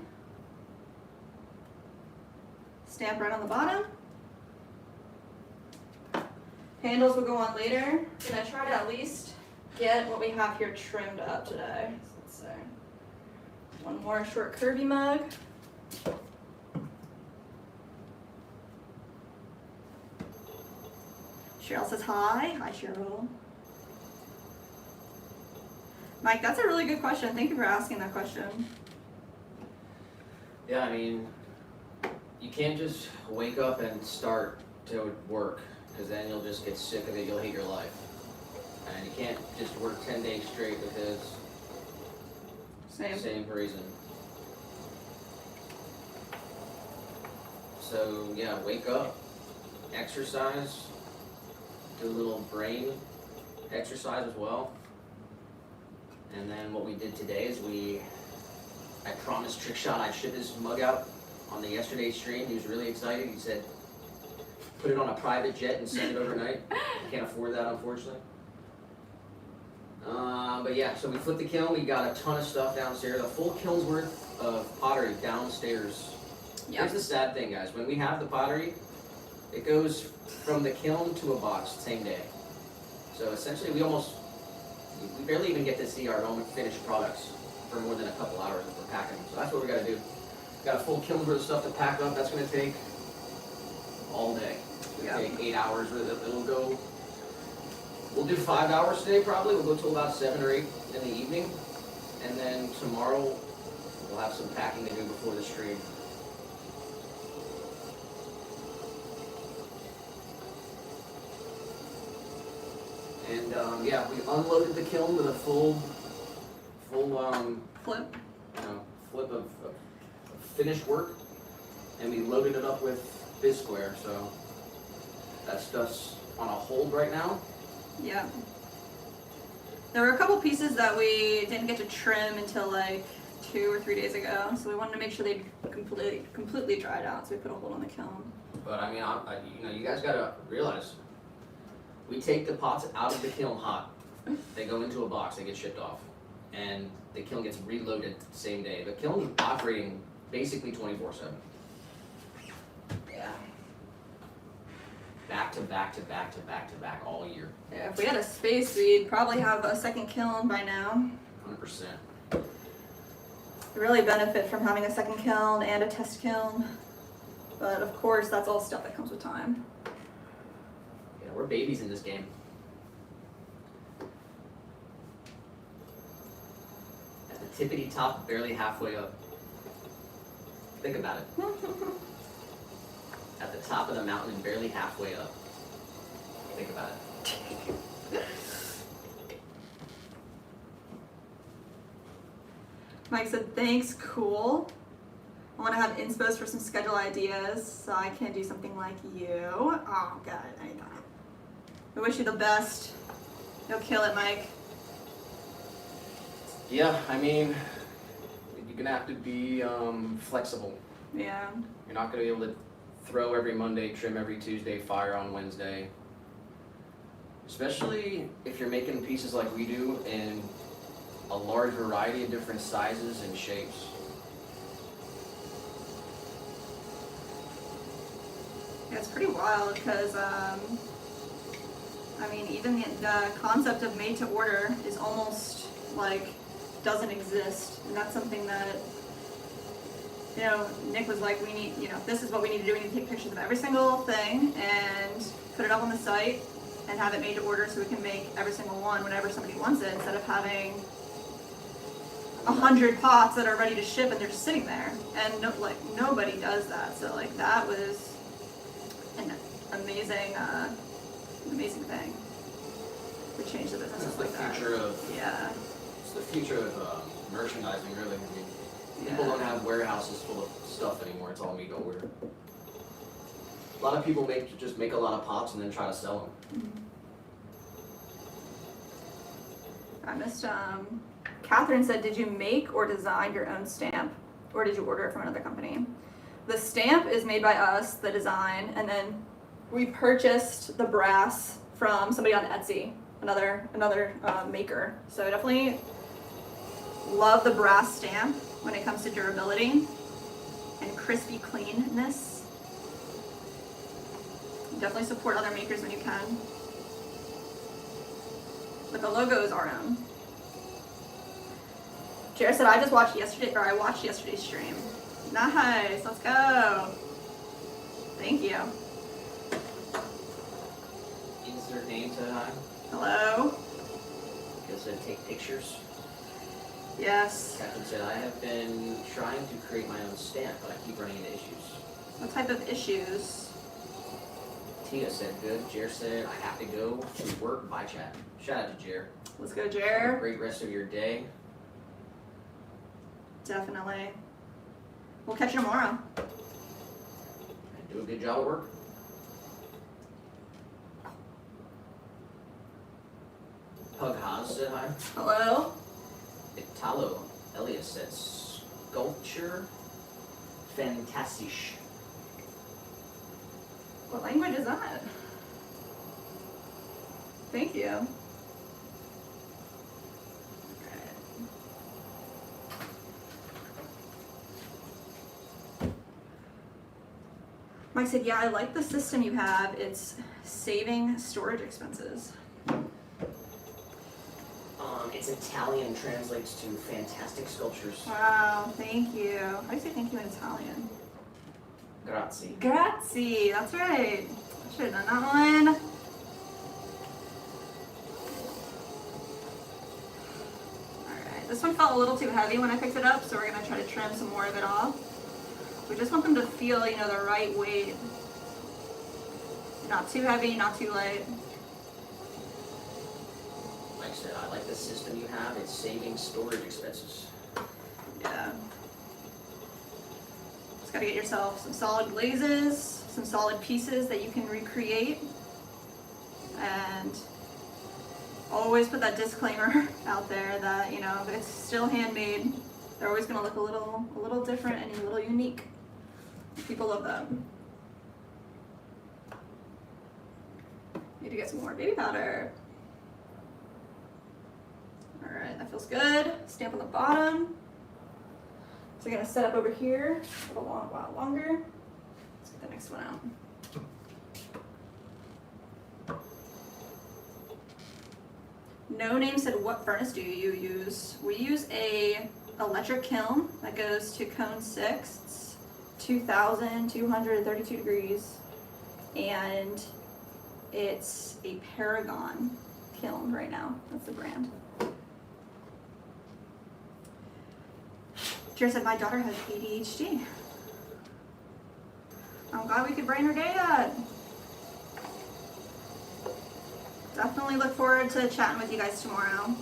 Stamp right on the bottom. Handles will go on later. Gonna try to at least get what we have here trimmed up today. So let's see. One more short curvy mug. Cheryl says hi. Hi, Cheryl. Mike, that's a really good question. Thank you for asking that question. Yeah, I mean, you can't just wake up and start to work, because then you'll just get sick of it. You'll hate your life. And you can't just work 10 days straight because same reason. So yeah, wake up, exercise, do a little brain exercise as well. And then what we did today is I promised Trickshot I'd ship his mug out on the yesterday's stream. He was really excited. He said, put it on a private jet and send it overnight. Can't afford that, unfortunately. But yeah, so we flipped the kiln. We got a ton of stuff downstairs. A full kiln's worth of pottery downstairs. Yep. Here's the sad thing, guys. When we have the pottery, it goes from the kiln to a box same day. So essentially, we barely even get to see our own finished products for more than a couple hours if we're packing them. So that's what we got to do. Got a full kiln worth of stuff to pack up. That's going to take all day. It's going to take 8 hours. We'll do 5 hours today probably. We'll go till about 7 or 8 in the evening. And then tomorrow we'll have some packing to do before the stream. And yeah, we unloaded the kiln with a full flip of finished work. And we loaded it up with Bisquare, so that stuff's on a hold right now. Yeah. There were a couple pieces that we didn't get to trim until like 2 or 3 days ago, so we wanted to make sure they completely dried out, so we put a hold on the kiln. But I mean, you guys gotta realize, we take the pots out of the kiln hot. They go into a box, they get shipped off, and the kiln gets reloaded the same day. The kiln is operating basically 24/7. Yeah. Back to back to back to back to back all year. Yeah, if we had a space, we'd probably have a second kiln by now. 100%. We really benefit from having a second kiln and a test kiln. But of course, that's all stuff that comes with time. Yeah, we're babies in this game. At the tippity top, barely halfway up. Think about it. At the top of the mountain and barely halfway up. Think about it. Mike said, thanks, cool. I want to have inspos for some schedule ideas so I can do something like you. Oh, God, anytime. I wish you the best. You'll kill it, Mike. Yeah, I mean, you're gonna have to be flexible. Yeah. You're not gonna be able to throw every Monday, trim every Tuesday, fire on Wednesday. Especially if you're making pieces like we do in a large variety of different sizes and shapes. Yeah, it's pretty wild because, I mean, even the concept of made to order is almost like doesn't exist. And that's something that, you know, Nick was like, we need, you know, this is what we need to do. We need to take pictures of every single thing and put it up on the site and have it made to order so we can make every single one whenever somebody wants it, instead of having 100 pots that are ready to ship and they're just sitting there. And no, like, nobody does that. So like that was an amazing, amazing thing. We changed the business It's like the that. future of Yeah. it's the future of merchandising, really. I mean, people Yeah. don't have warehouses full of stuff anymore. It's all made to order. A lot of people just make a lot of pots and then try to sell them. I missed, Catherine said, did you make or design your own stamp? Or did you order it from another company? The stamp is made by us, the design, and then we purchased the brass from somebody on Etsy, another maker. So I definitely love the brass stamp when it comes to durability and crispy cleanness. Definitely support other makers when you can. But the logo is our own. Jared said, I watched yesterday's stream. Nice, let's go. Thank you. Insert name said hi. Hello. Because said take pictures. Yes. Captain said, I have been trying to create my own stamp, but I keep running into issues. What type of issues? Tia said, good. Jer said, I have to go to work. Bye, chat. Shout out to Jer. Let's go, Have a Jared. great rest of your day. Definitely. We'll catch you tomorrow. And do a good job at work. Pug Haas said hi. Hello. Italo Elias said, sculpture fantastisch. What language is that? Thank you. Alright. Mike said, yeah, I like the system you have. It's saving storage expenses. It's Italian, translates to fantastic sculptures. Wow, thank you. How do you say thank you in Italian? Grazie. Grazie, that's right. I should have done that one. Alright, this one felt a little too heavy when I picked it up, so we're going to try to trim some more of it off. We just want them to feel, you know, the right weight. Not too heavy, not too light. Like I said, I like the system you have. It's saving storage expenses. Yeah. Just gotta get yourself some solid glazes, some solid pieces that you can recreate. And always put that disclaimer out there that, you know, if it's still handmade, they're always gonna look a little different and a little unique. People love that. Need to get some more baby powder. Alright, that feels good. Stamp on the bottom. So we're gonna set up over here for a while longer. Let's get the next one out. No Name said, what furnace do you use? We use a electric kiln that goes to cone 6. It's 2,232 degrees. And it's a Paragon kiln right now. That's the brand. Jared said, my daughter has ADHD. I'm glad we could brighten her day up. Definitely look forward to chatting with you guys tomorrow.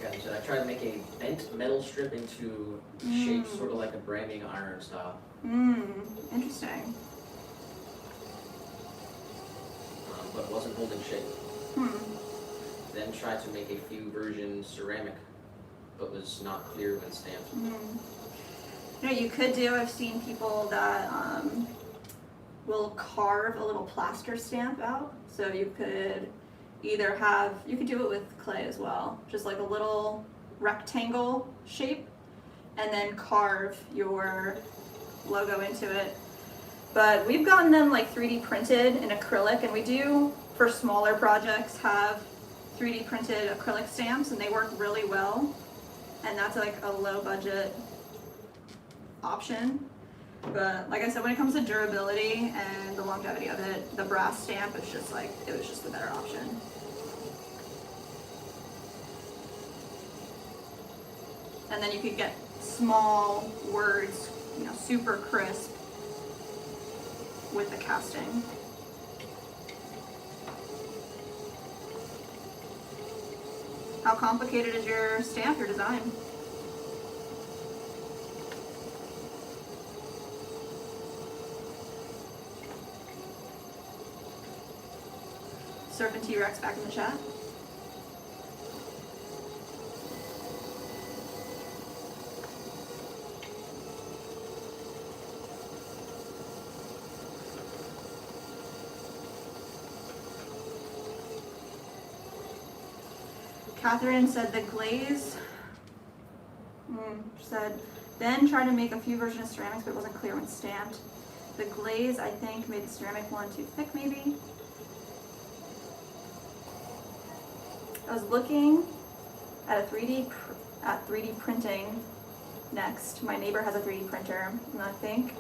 at. So I tried to make a bent metal strip into shape, sort of like a branding iron style. Interesting. But it wasn't holding shape. Then tried to make a few versions ceramic, but was not clear when stamped. You know, you could do, I've seen people that will carve a little plaster stamp out. So you could either have, you could do it with clay as well, just like a little rectangle shape, and then carve your logo into it. But we've gotten them like 3D printed in acrylic, and we do, for smaller projects, have 3D printed acrylic stamps, and they work really well. And that's like a low budget option. But like I said, when it comes to durability and the longevity of it, the brass stamp is just like, it was just the better option. And then you could get small words, you know, super crisp with the casting. How complicated is your stamp, your design? Surfing T-Rex back in the chat. Catherine said the glaze, she said, then tried to make a few versions of ceramics, but it wasn't clear when stamped. The glaze, I think, made the ceramic one too thick, maybe. I was looking at 3D printing next. My neighbor has a 3D printer, and I think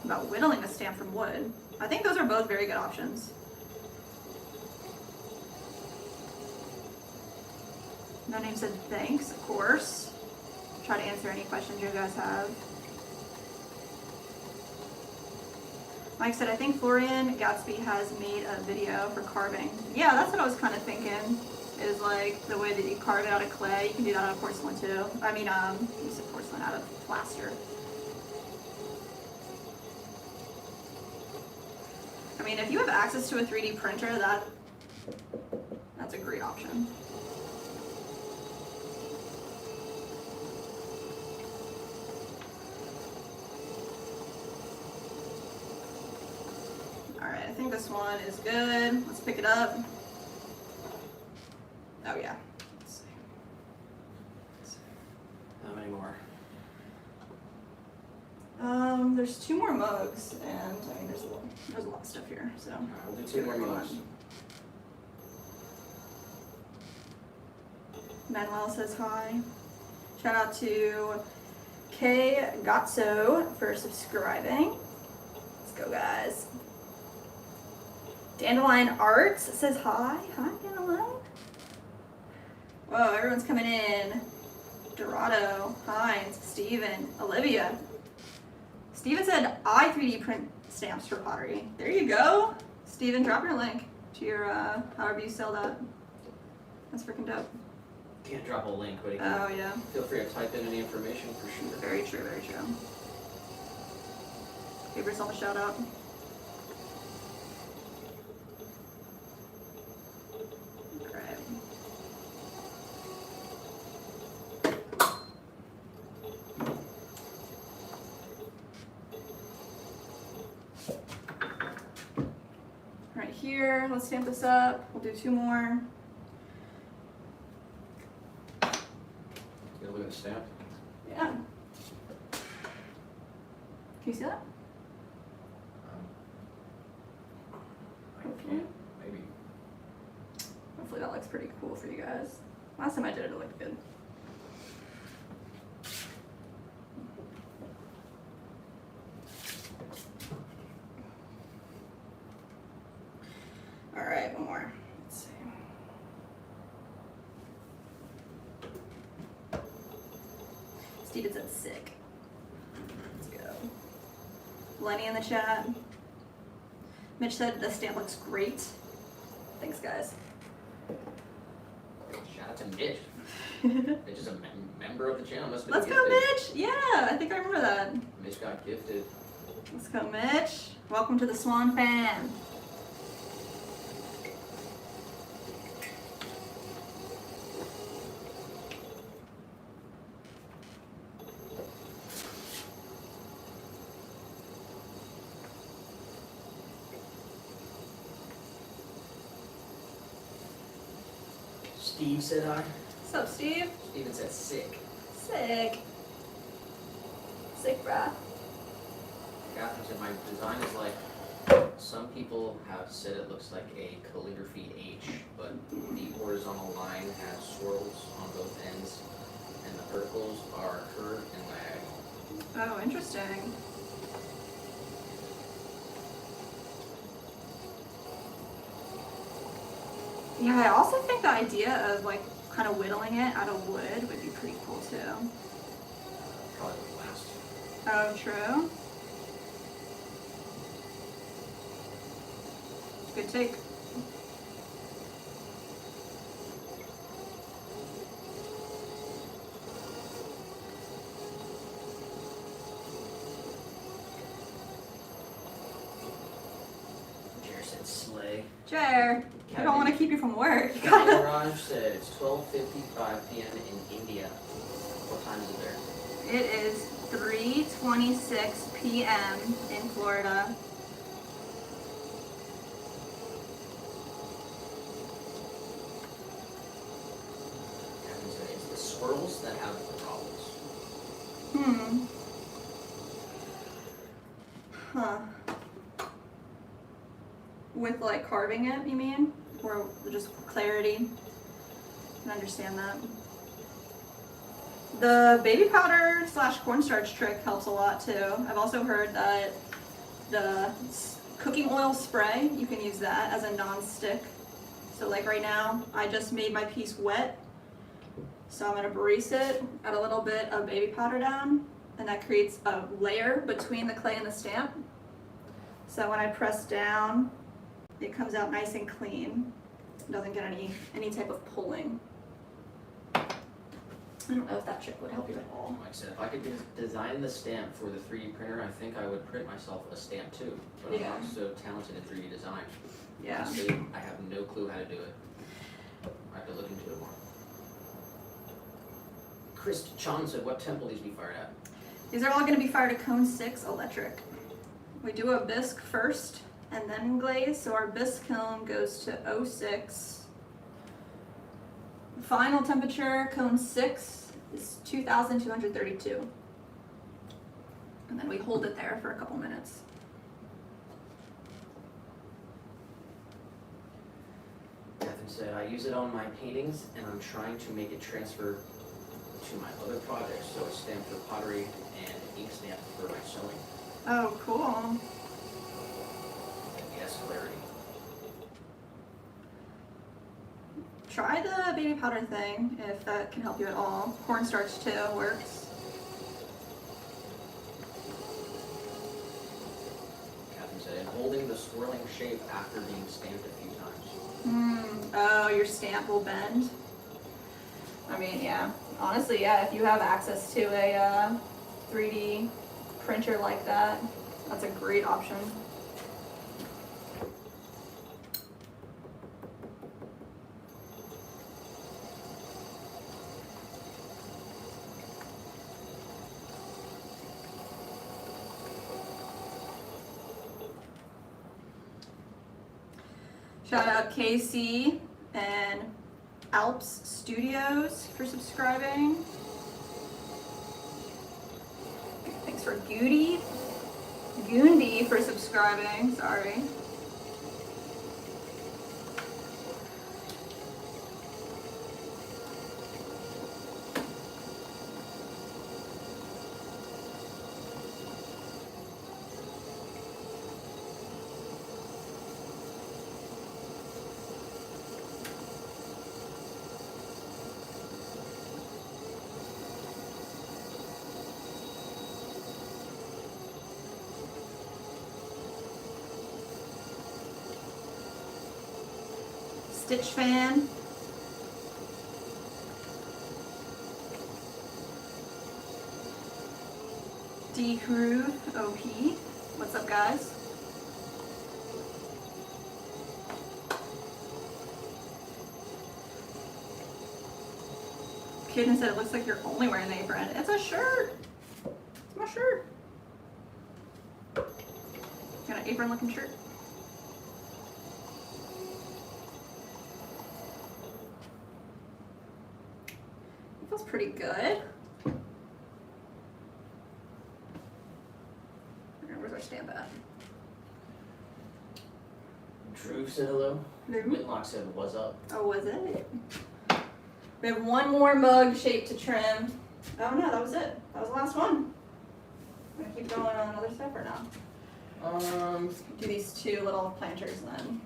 about whittling a stamp from wood. I think those are both very good options. No Name said thanks, of course. Try to answer any questions you guys have. Mike said, I think Florian Gatsby has made a video for carving. Yeah, that's what I was kind of thinking. Is like the way that you carve it out of clay. You can do that out of porcelain too. I mean, you said porcelain, out of plaster. I mean, if you have access to a 3D printer, that's a great option. Alright, I think this one is good. Let's pick it up. Oh yeah. Let's see. How many more? There's 2 more mugs, and I mean there's a lot of stuff here, so Alright, we'll do 2 more mugs. Manuel says hi. Shout out to K Gotso for subscribing. Let's go, guys. Dandelion Arts says hi. Hi, Dandelion. Whoa, everyone's coming in. Dorado, Heinz, Steven, Olivia. Steven said, I 3D print stamps for pottery. There you go. Steven, drop your link to your, however you sell that. That's freaking dope. Can't drop a link, but you can. Oh, yeah. Feel free to type in any information for sure. Very true, very true. Give yourself a shout out. Alright. Right here, let's stamp this up. We'll do 2 more. You look at the stamp. Yeah. Can you see that? Hopefully. Maybe. Hopefully that looks pretty cool for you guys. Last time I did it, it looked good. All right, one more. Let's see. Steven said sick. Let's go. Lenny in the chat. Mitch said the stamp looks great. Thanks, guys. Shout out to Mitch. Mitch is a member of the channel. Must have been Let's go, gifted. Mitch! Yeah, I think I remember that. Mitch got gifted. Let's go, Mitch. Welcome to the Swan fam. Steve said hi. What's up, Steve? Steven said sick. Sick. Sick, bruh. Catherine said my design is like, some people have said it looks like a calligraphy H, but the horizontal line has swirls on both ends, and the verticals are curved and diagonal. Oh, interesting. Yeah, I also think the idea of like kind of whittling it out of wood would be pretty cool too. Probably wouldn't last. Oh, true. Good take. Jared said slay. Jer, I don't want to keep you from work. Captain Raj said it's 12:55 p.m. in India. What time is it there? It is 3:26 p.m. in Florida. Captain said it's the swirls that have the problems. Hmm. Huh. With like carving it, you mean? Or just clarity? I can understand that. The baby powder / cornstarch trick helps a lot too. I've also heard that the cooking oil spray, you can use that as a non-stick. So like right now, I just made my piece wet. So I'm gonna grease it, add a little bit of baby powder down, and that creates a layer between the clay and the stamp. So when I press down, it comes out nice and clean. It doesn't get any type of pulling. I don't know if that trick would help you at all. Like I said, if I could design the stamp for the 3D printer, I think I would print myself a stamp too. But I'm Yeah. not so talented in 3D design. Yeah. Honestly, I have no clue how to do it. I have to look into it more. Chris Chan said, what temp will these be fired at? These are all going to be fired at cone 6 electric. We do a bisque first and then glaze. So our bisque kiln goes to 06. Final temperature, cone 6 is 2,232. And then we hold it there for a couple minutes. Catherine said, I use it on my paintings and I'm trying to make it transfer to my other projects. So it's stamped for pottery and ink stamp for my sewing. Oh, cool. And yes, clarity. Try the baby powder thing if that can help you at all. Cornstarch too works. Catherine said, and holding the swirling shape after being stamped a few times. Oh, your stamp will bend. I mean, yeah. Honestly, yeah, if you have access to a 3D printer like that, that's a great option. Shout out Casey and Alps Studios for subscribing. Thanks for Goody for subscribing, sorry. Stitch fan. D-Crew OP. What's up, guys? Kitten said it looks like you're only wearing the apron. It's a shirt. It's my shirt. Got an apron looking shirt. It feels pretty good. Where's our stamp at? Drew said hello. Drew? Whitlock said, what's up? Oh, was it? We have one more mug shape to trim. Oh no, that was it. That was the last one. I'm gonna keep going on other stuff or no? Do these two little planters then.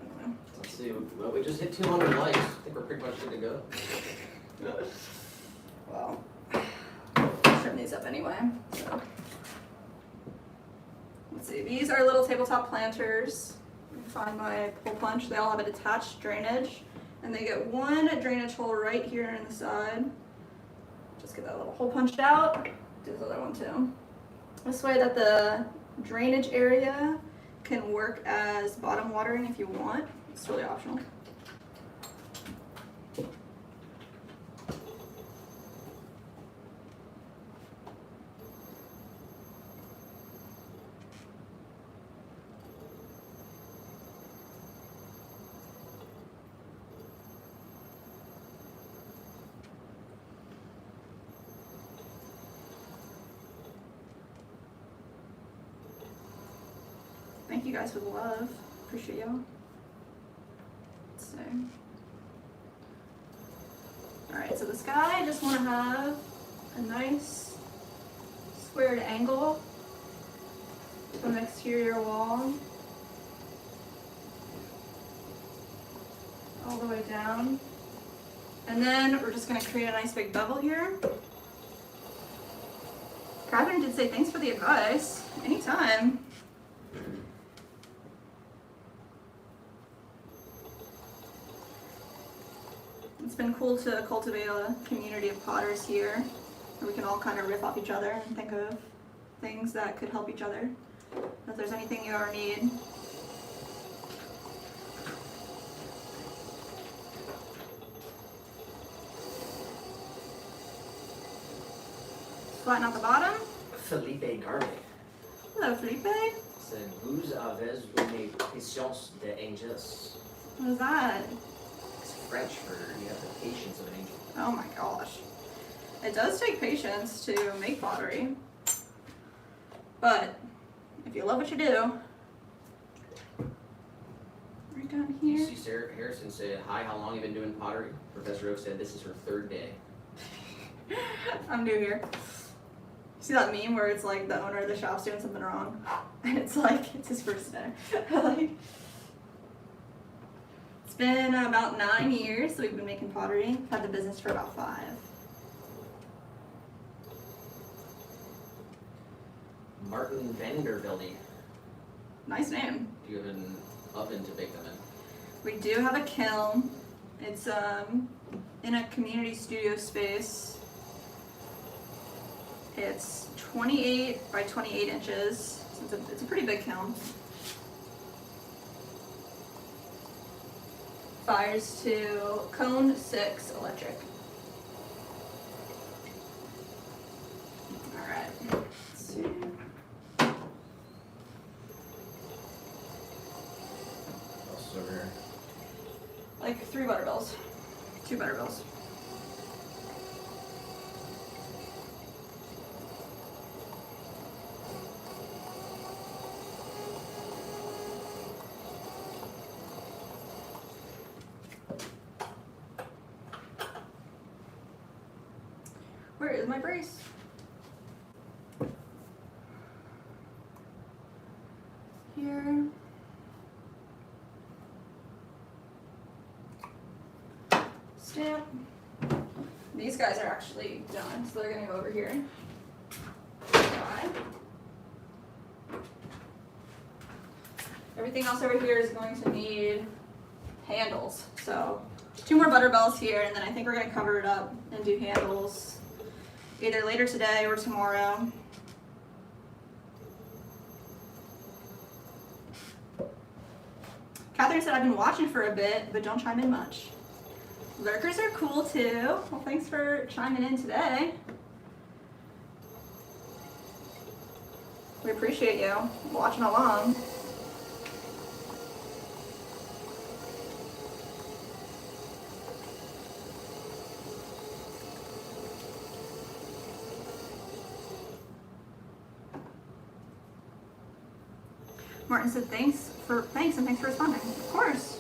I don't know. Let's see. Well, we just hit 200 likes. I think we're pretty much good to go. Well, I'll trim these up anyway. So. Let's see. These are little tabletop planters. You can find my pull punch. They all have a detached drainage. And they get one drainage hole right here in the side. Just get that little hole punched out. Do this other one too. This way that the drainage area can work as bottom watering if you want. It's really optional. Thank you guys for the love. Appreciate y'all. Let's see. Alright, so this guy, I just want to have a nice squared angle from the exterior wall all the way down. And then we're just going to create a nice big bevel here. Catherine did say thanks for the advice. Anytime. It's been cool to cultivate a community of potters here, where we can all kind of riff off each other and think of things that could help each other. If there's anything you ever need. Flatten out the bottom. Felipe Garvey Hello, Felipe. said, vous avez une patience d'anges. What is that? It's French for you have the patience of an angel. Oh my gosh. It does take patience to make pottery. But if you love what you do, right down You here. see Sarah Harrison said, hi, how long have you been doing pottery? Professor Oak said, this is her 3rd day. I'm new here. See that meme where it's like the owner of the shop's doing something wrong? And it's like, it's his first day. Like, it's been about 9 years that we've been making pottery. Had the business for about 5. Martin Vandervelde, Nice name. do you have an oven to bake them in? We do have a kiln. It's in a community studio space. It's 28 by 28 inches. So it's a pretty big kiln. Fires to cone 6 electric. Alright. Let's see. What's over here? Like 3 butterbells. 2 butterbells. Where is my brace? Here. Stamp. These guys are actually done, so they're gonna go over here. Dry. Everything else over here is going to need handles. So 2 more butterbells here, and then I think we're gonna cover it up and do handles either later today or tomorrow. Catherine said I've been watching for a bit, but don't chime in much. Lurkers are cool too. Well, thanks for chiming in today. We appreciate you watching along. Martin said thanks and thanks for responding. Of course.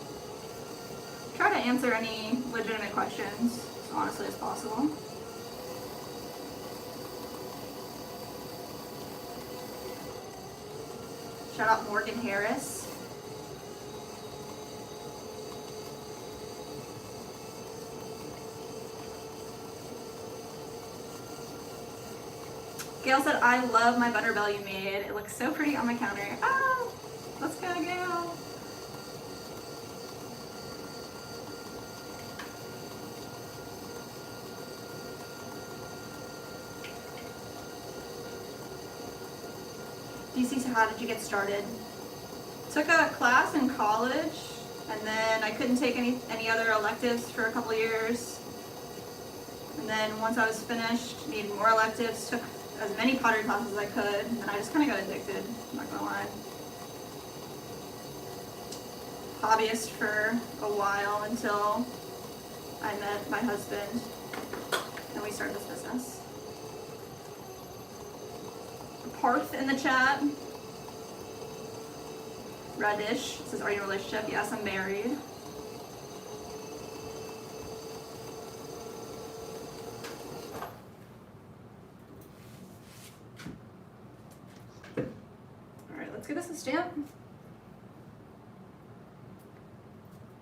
Try to answer any legitimate questions as honestly as possible. Shout out Morgan Harris. Gail said, I love my butterbell you made. It looks so pretty on my counter. Oh, let's go, Gail. DC said, how did you get started? Took a class in college, and then I couldn't take any other electives for a couple years. And then once I was finished, needed more electives, took as many pottery classes as I could, and I just kind of got addicted, I'm not gonna lie. Hobbyist for a while until I met my husband and we started this business. Parth in the chat. Reddish says, are you in a relationship? Yes, I'm married. Alright, let's give us a stamp.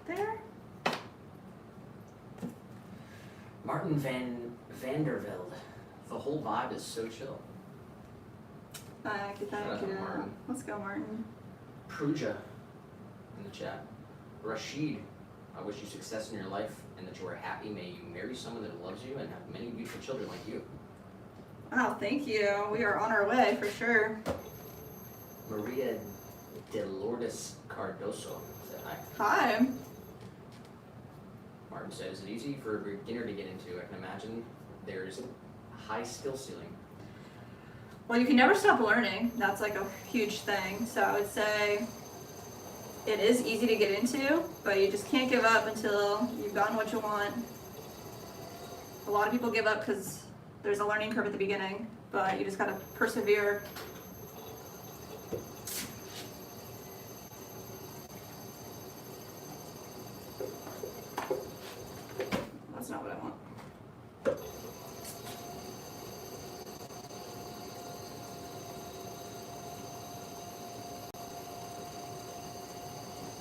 There. Martin Vandervelde. The whole vibe is so chill. Thank you. Shout out to Martin. Let's go, Martin. Pruja in the chat. Rashid, I wish you success in your life and that you are happy. May you marry someone that loves you and have many beautiful children like you. Oh, thank you. We are on our way for sure. Maria de Lourdes Cardoso said hi. Hi. Martin said, is it easy for a beginner to get into? I can imagine there's a high skill ceiling. Well, you can never stop learning. That's like a huge thing. So I would say it is easy to get into, but you just can't give up until you've gotten what you want. A lot of people give up because there's a learning curve at the beginning, but you just gotta persevere. That's not what I want.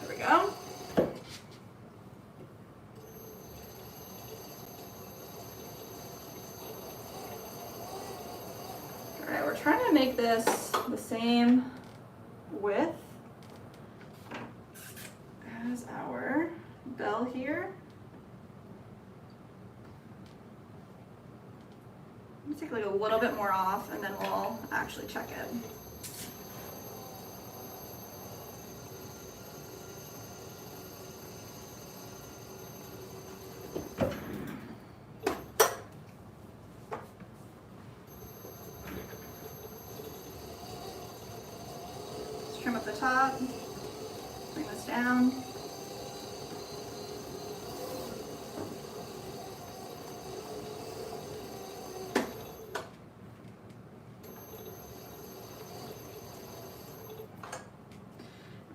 There we go. Alright, we're trying to make this the same width as our bell here. I'm gonna take like a little bit more off and then we'll actually check it. Let's trim up the top, bring this down.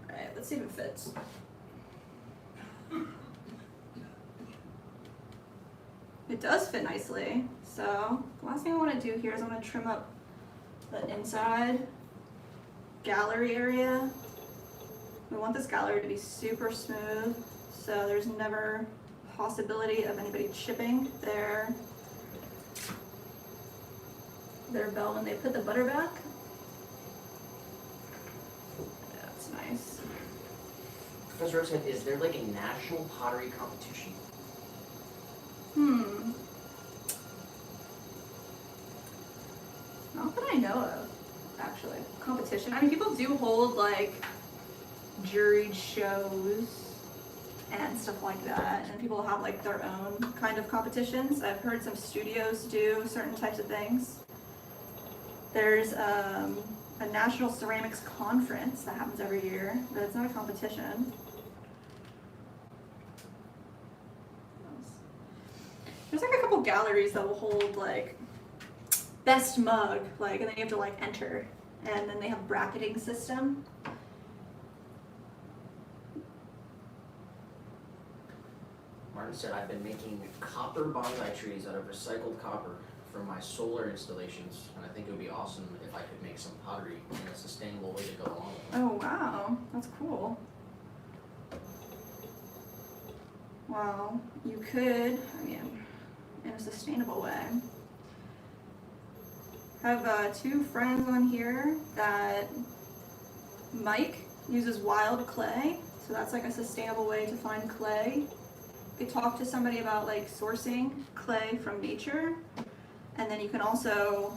Alright, let's see if it fits. It does fit nicely. So the last thing I want to do here is I want to trim up the inside gallery area. We want this gallery to be super smooth, so there's never possibility of anybody chipping their bell when they put the butter back. That's nice. Professor Oak said, is there like a national pottery competition? Not that I know of, actually. Competition. I mean, people do hold like juried shows and stuff like that. And people have like their own kind of competitions. I've heard some studios do certain types of things. There's a National Ceramics Conference that happens every year, but it's not a competition. There's like a couple galleries that will hold like best mug, like, and then you have to like enter, and then they have bracketing system. Martin said, I've been making copper bonsai trees out of recycled copper for my solar installations, and I think it would be awesome if I could make some pottery in a sustainable way to go along with it. Oh wow, that's cool. Well, you could, I mean, in a sustainable way. I have 2 friends on here that Mike uses wild clay, so that's like a sustainable way to find clay. You could talk to somebody about like sourcing clay from nature, and then you can also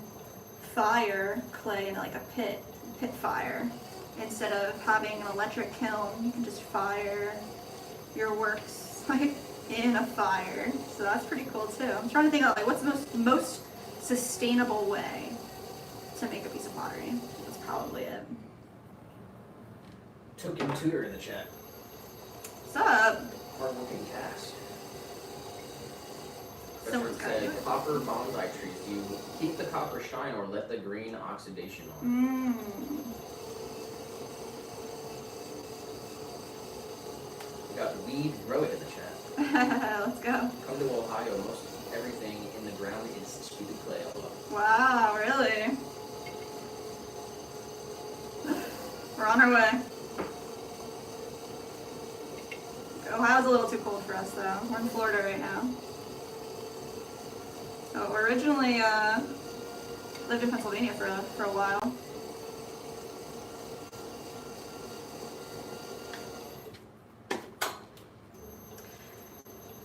fire clay in like a pit fire. Instead of having an electric kiln, you can just fire your works like in a fire. So that's pretty cool too. I'm trying to think of like what's the most sustainable way to make a piece of pottery. That's probably it. Token Tutor in the chat. What's up? Hard-working cast. Someone's Richard gotta do said, it. copper bonsai trees, do you keep the copper shine or let the green oxidation on? We got Weed Grow It in the chat. Let's go. Come to Ohio, most everything in the ground is stupid clay. Wow, really? We're on our way. Ohio's a little too cold for us though. We're in Florida right now. So we originally lived in Pennsylvania for a while.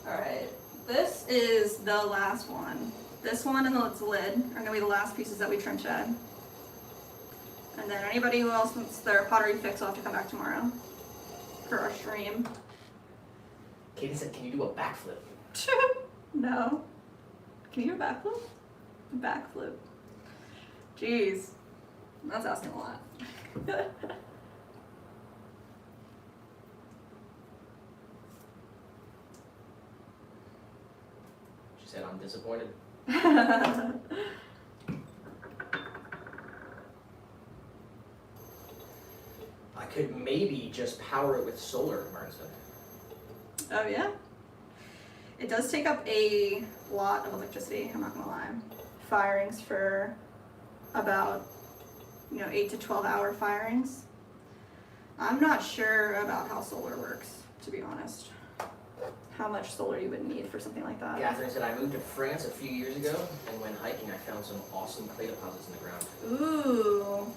Alright, this is the last one. This one and its lid are gonna be the last pieces that we trim shed. And then anybody who else wants their pottery fix will have to come back tomorrow for our stream. Katie said, can you do a backflip? No. Can you do a backflip? A backflip. Jeez. That's asking a lot. She said, I'm disappointed. I could maybe just power it with solar, Martin said. Oh yeah? It does take up a lot of electricity, I'm not gonna lie. Firings for about, 8 to 12 hour firings. I'm not sure about how solar works, to be honest. How much solar you would need for something like that. Catherine said, I moved to France a few years ago, and when hiking, I found some awesome clay deposits in the ground. Ooh,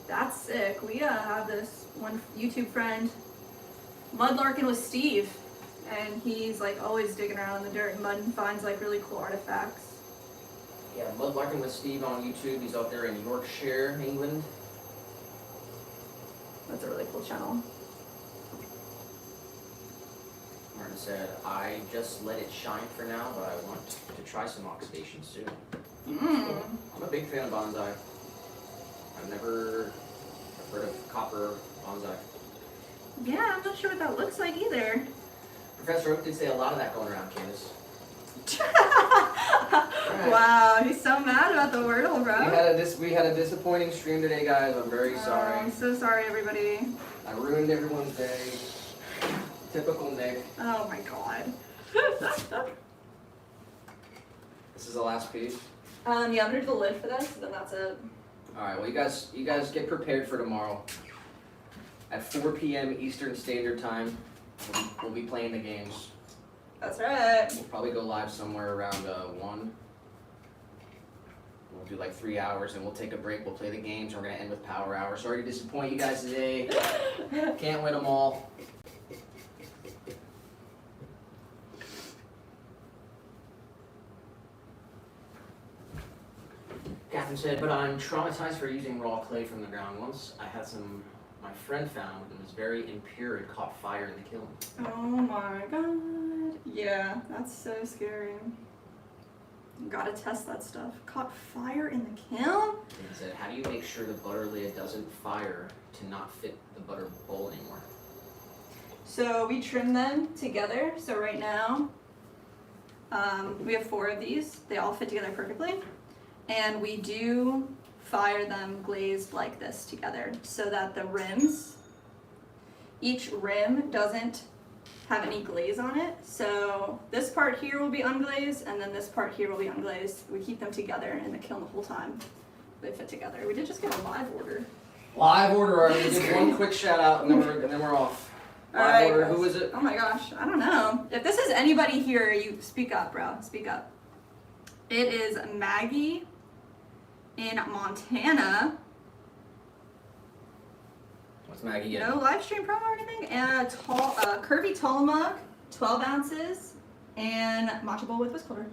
that's sick. We have this one YouTube friend, Mudlarking with Steve, and he's like always digging around in the dirt and mud and finds like really cool artifacts. Yeah, Mudlarking with Steve on YouTube. He's out there in Yorkshire, England. That's a really cool channel. Martin said, I just let it shine for now, but I want to try some oxidation soon. Mm. I'm a big fan of bonsai. I've never heard of copper bonsai. Yeah, I'm not sure what that looks like either. Professor Oak did say a lot of that going around, Candace. Right. Wow, he's so mad about the Wordle, bro. We had a disappointing stream today, guys. I'm very sorry. I'm so sorry, everybody. I ruined everyone's day. Typical Nick. Oh my god. This is the last piece. Yeah, I'm gonna do the lid for this, then that's it. Alright, well you guys get prepared for tomorrow. At 4 p.m. Eastern Standard Time, we'll be playing the games. That's right. We'll probably go live somewhere around 1. We'll do like 3 hours and we'll take a break. We'll play the games. We're gonna end with Power Hour. Sorry to disappoint you guys today. Can't win them all. Catherine said, but I'm traumatized for using raw clay from the ground. Once I had my friend found it was very impure and caught fire in the kiln. Oh my god. Yeah, that's so scary. Gotta test that stuff. Caught fire in the kiln? And he said, how do you make sure the butter lid doesn't fire to not fit the butter bowl anymore? So we trim them together. So right now, we have 4 of these. They all fit together perfectly. And we do fire them glazed like this together so that the rims, each rim doesn't have any glaze on it. So this part here will be unglazed and then this part here will be unglazed. We keep them together in the kiln the whole time. They fit together. We did just get a live order. Live order. All right, we did one quick shout out and then we're off. All Live right, order. guys. Who is it? Oh my gosh, I don't know. If this is anybody here, you speak up, bro. Speak up. It is Maggie in Montana. What's Maggie getting? No live stream promo or anything. And a curvy tall mug, 12 ounces, and matcha bowl with whisk water.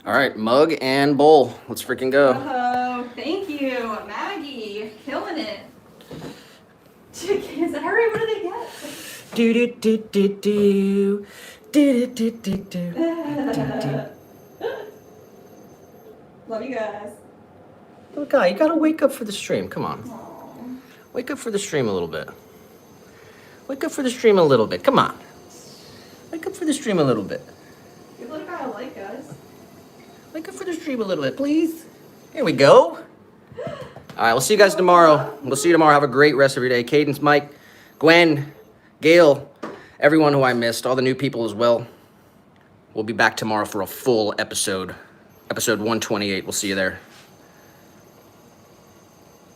All right, mug and bowl. Let's freaking go. Oh, thank you, Maggie. Killing it. Is that right? What do they get? Do do do do do do do do do. Love you guys. Little guy, you gotta wake up for the stream. Come on, Aww. wake up for the stream a little bit. Wake up for the stream a little bit. Come on, wake up for the stream a little bit. Good little guy I like, guys. Wake up for the stream a little bit, please. Here we go. All right, we'll see you guys tomorrow. We'll see you tomorrow. Have a great rest of your day. Cadence, Mike, Gwen, Gail, everyone who I missed, all the new people as well. We'll be back tomorrow for a full episode. Episode 128. We'll see you there.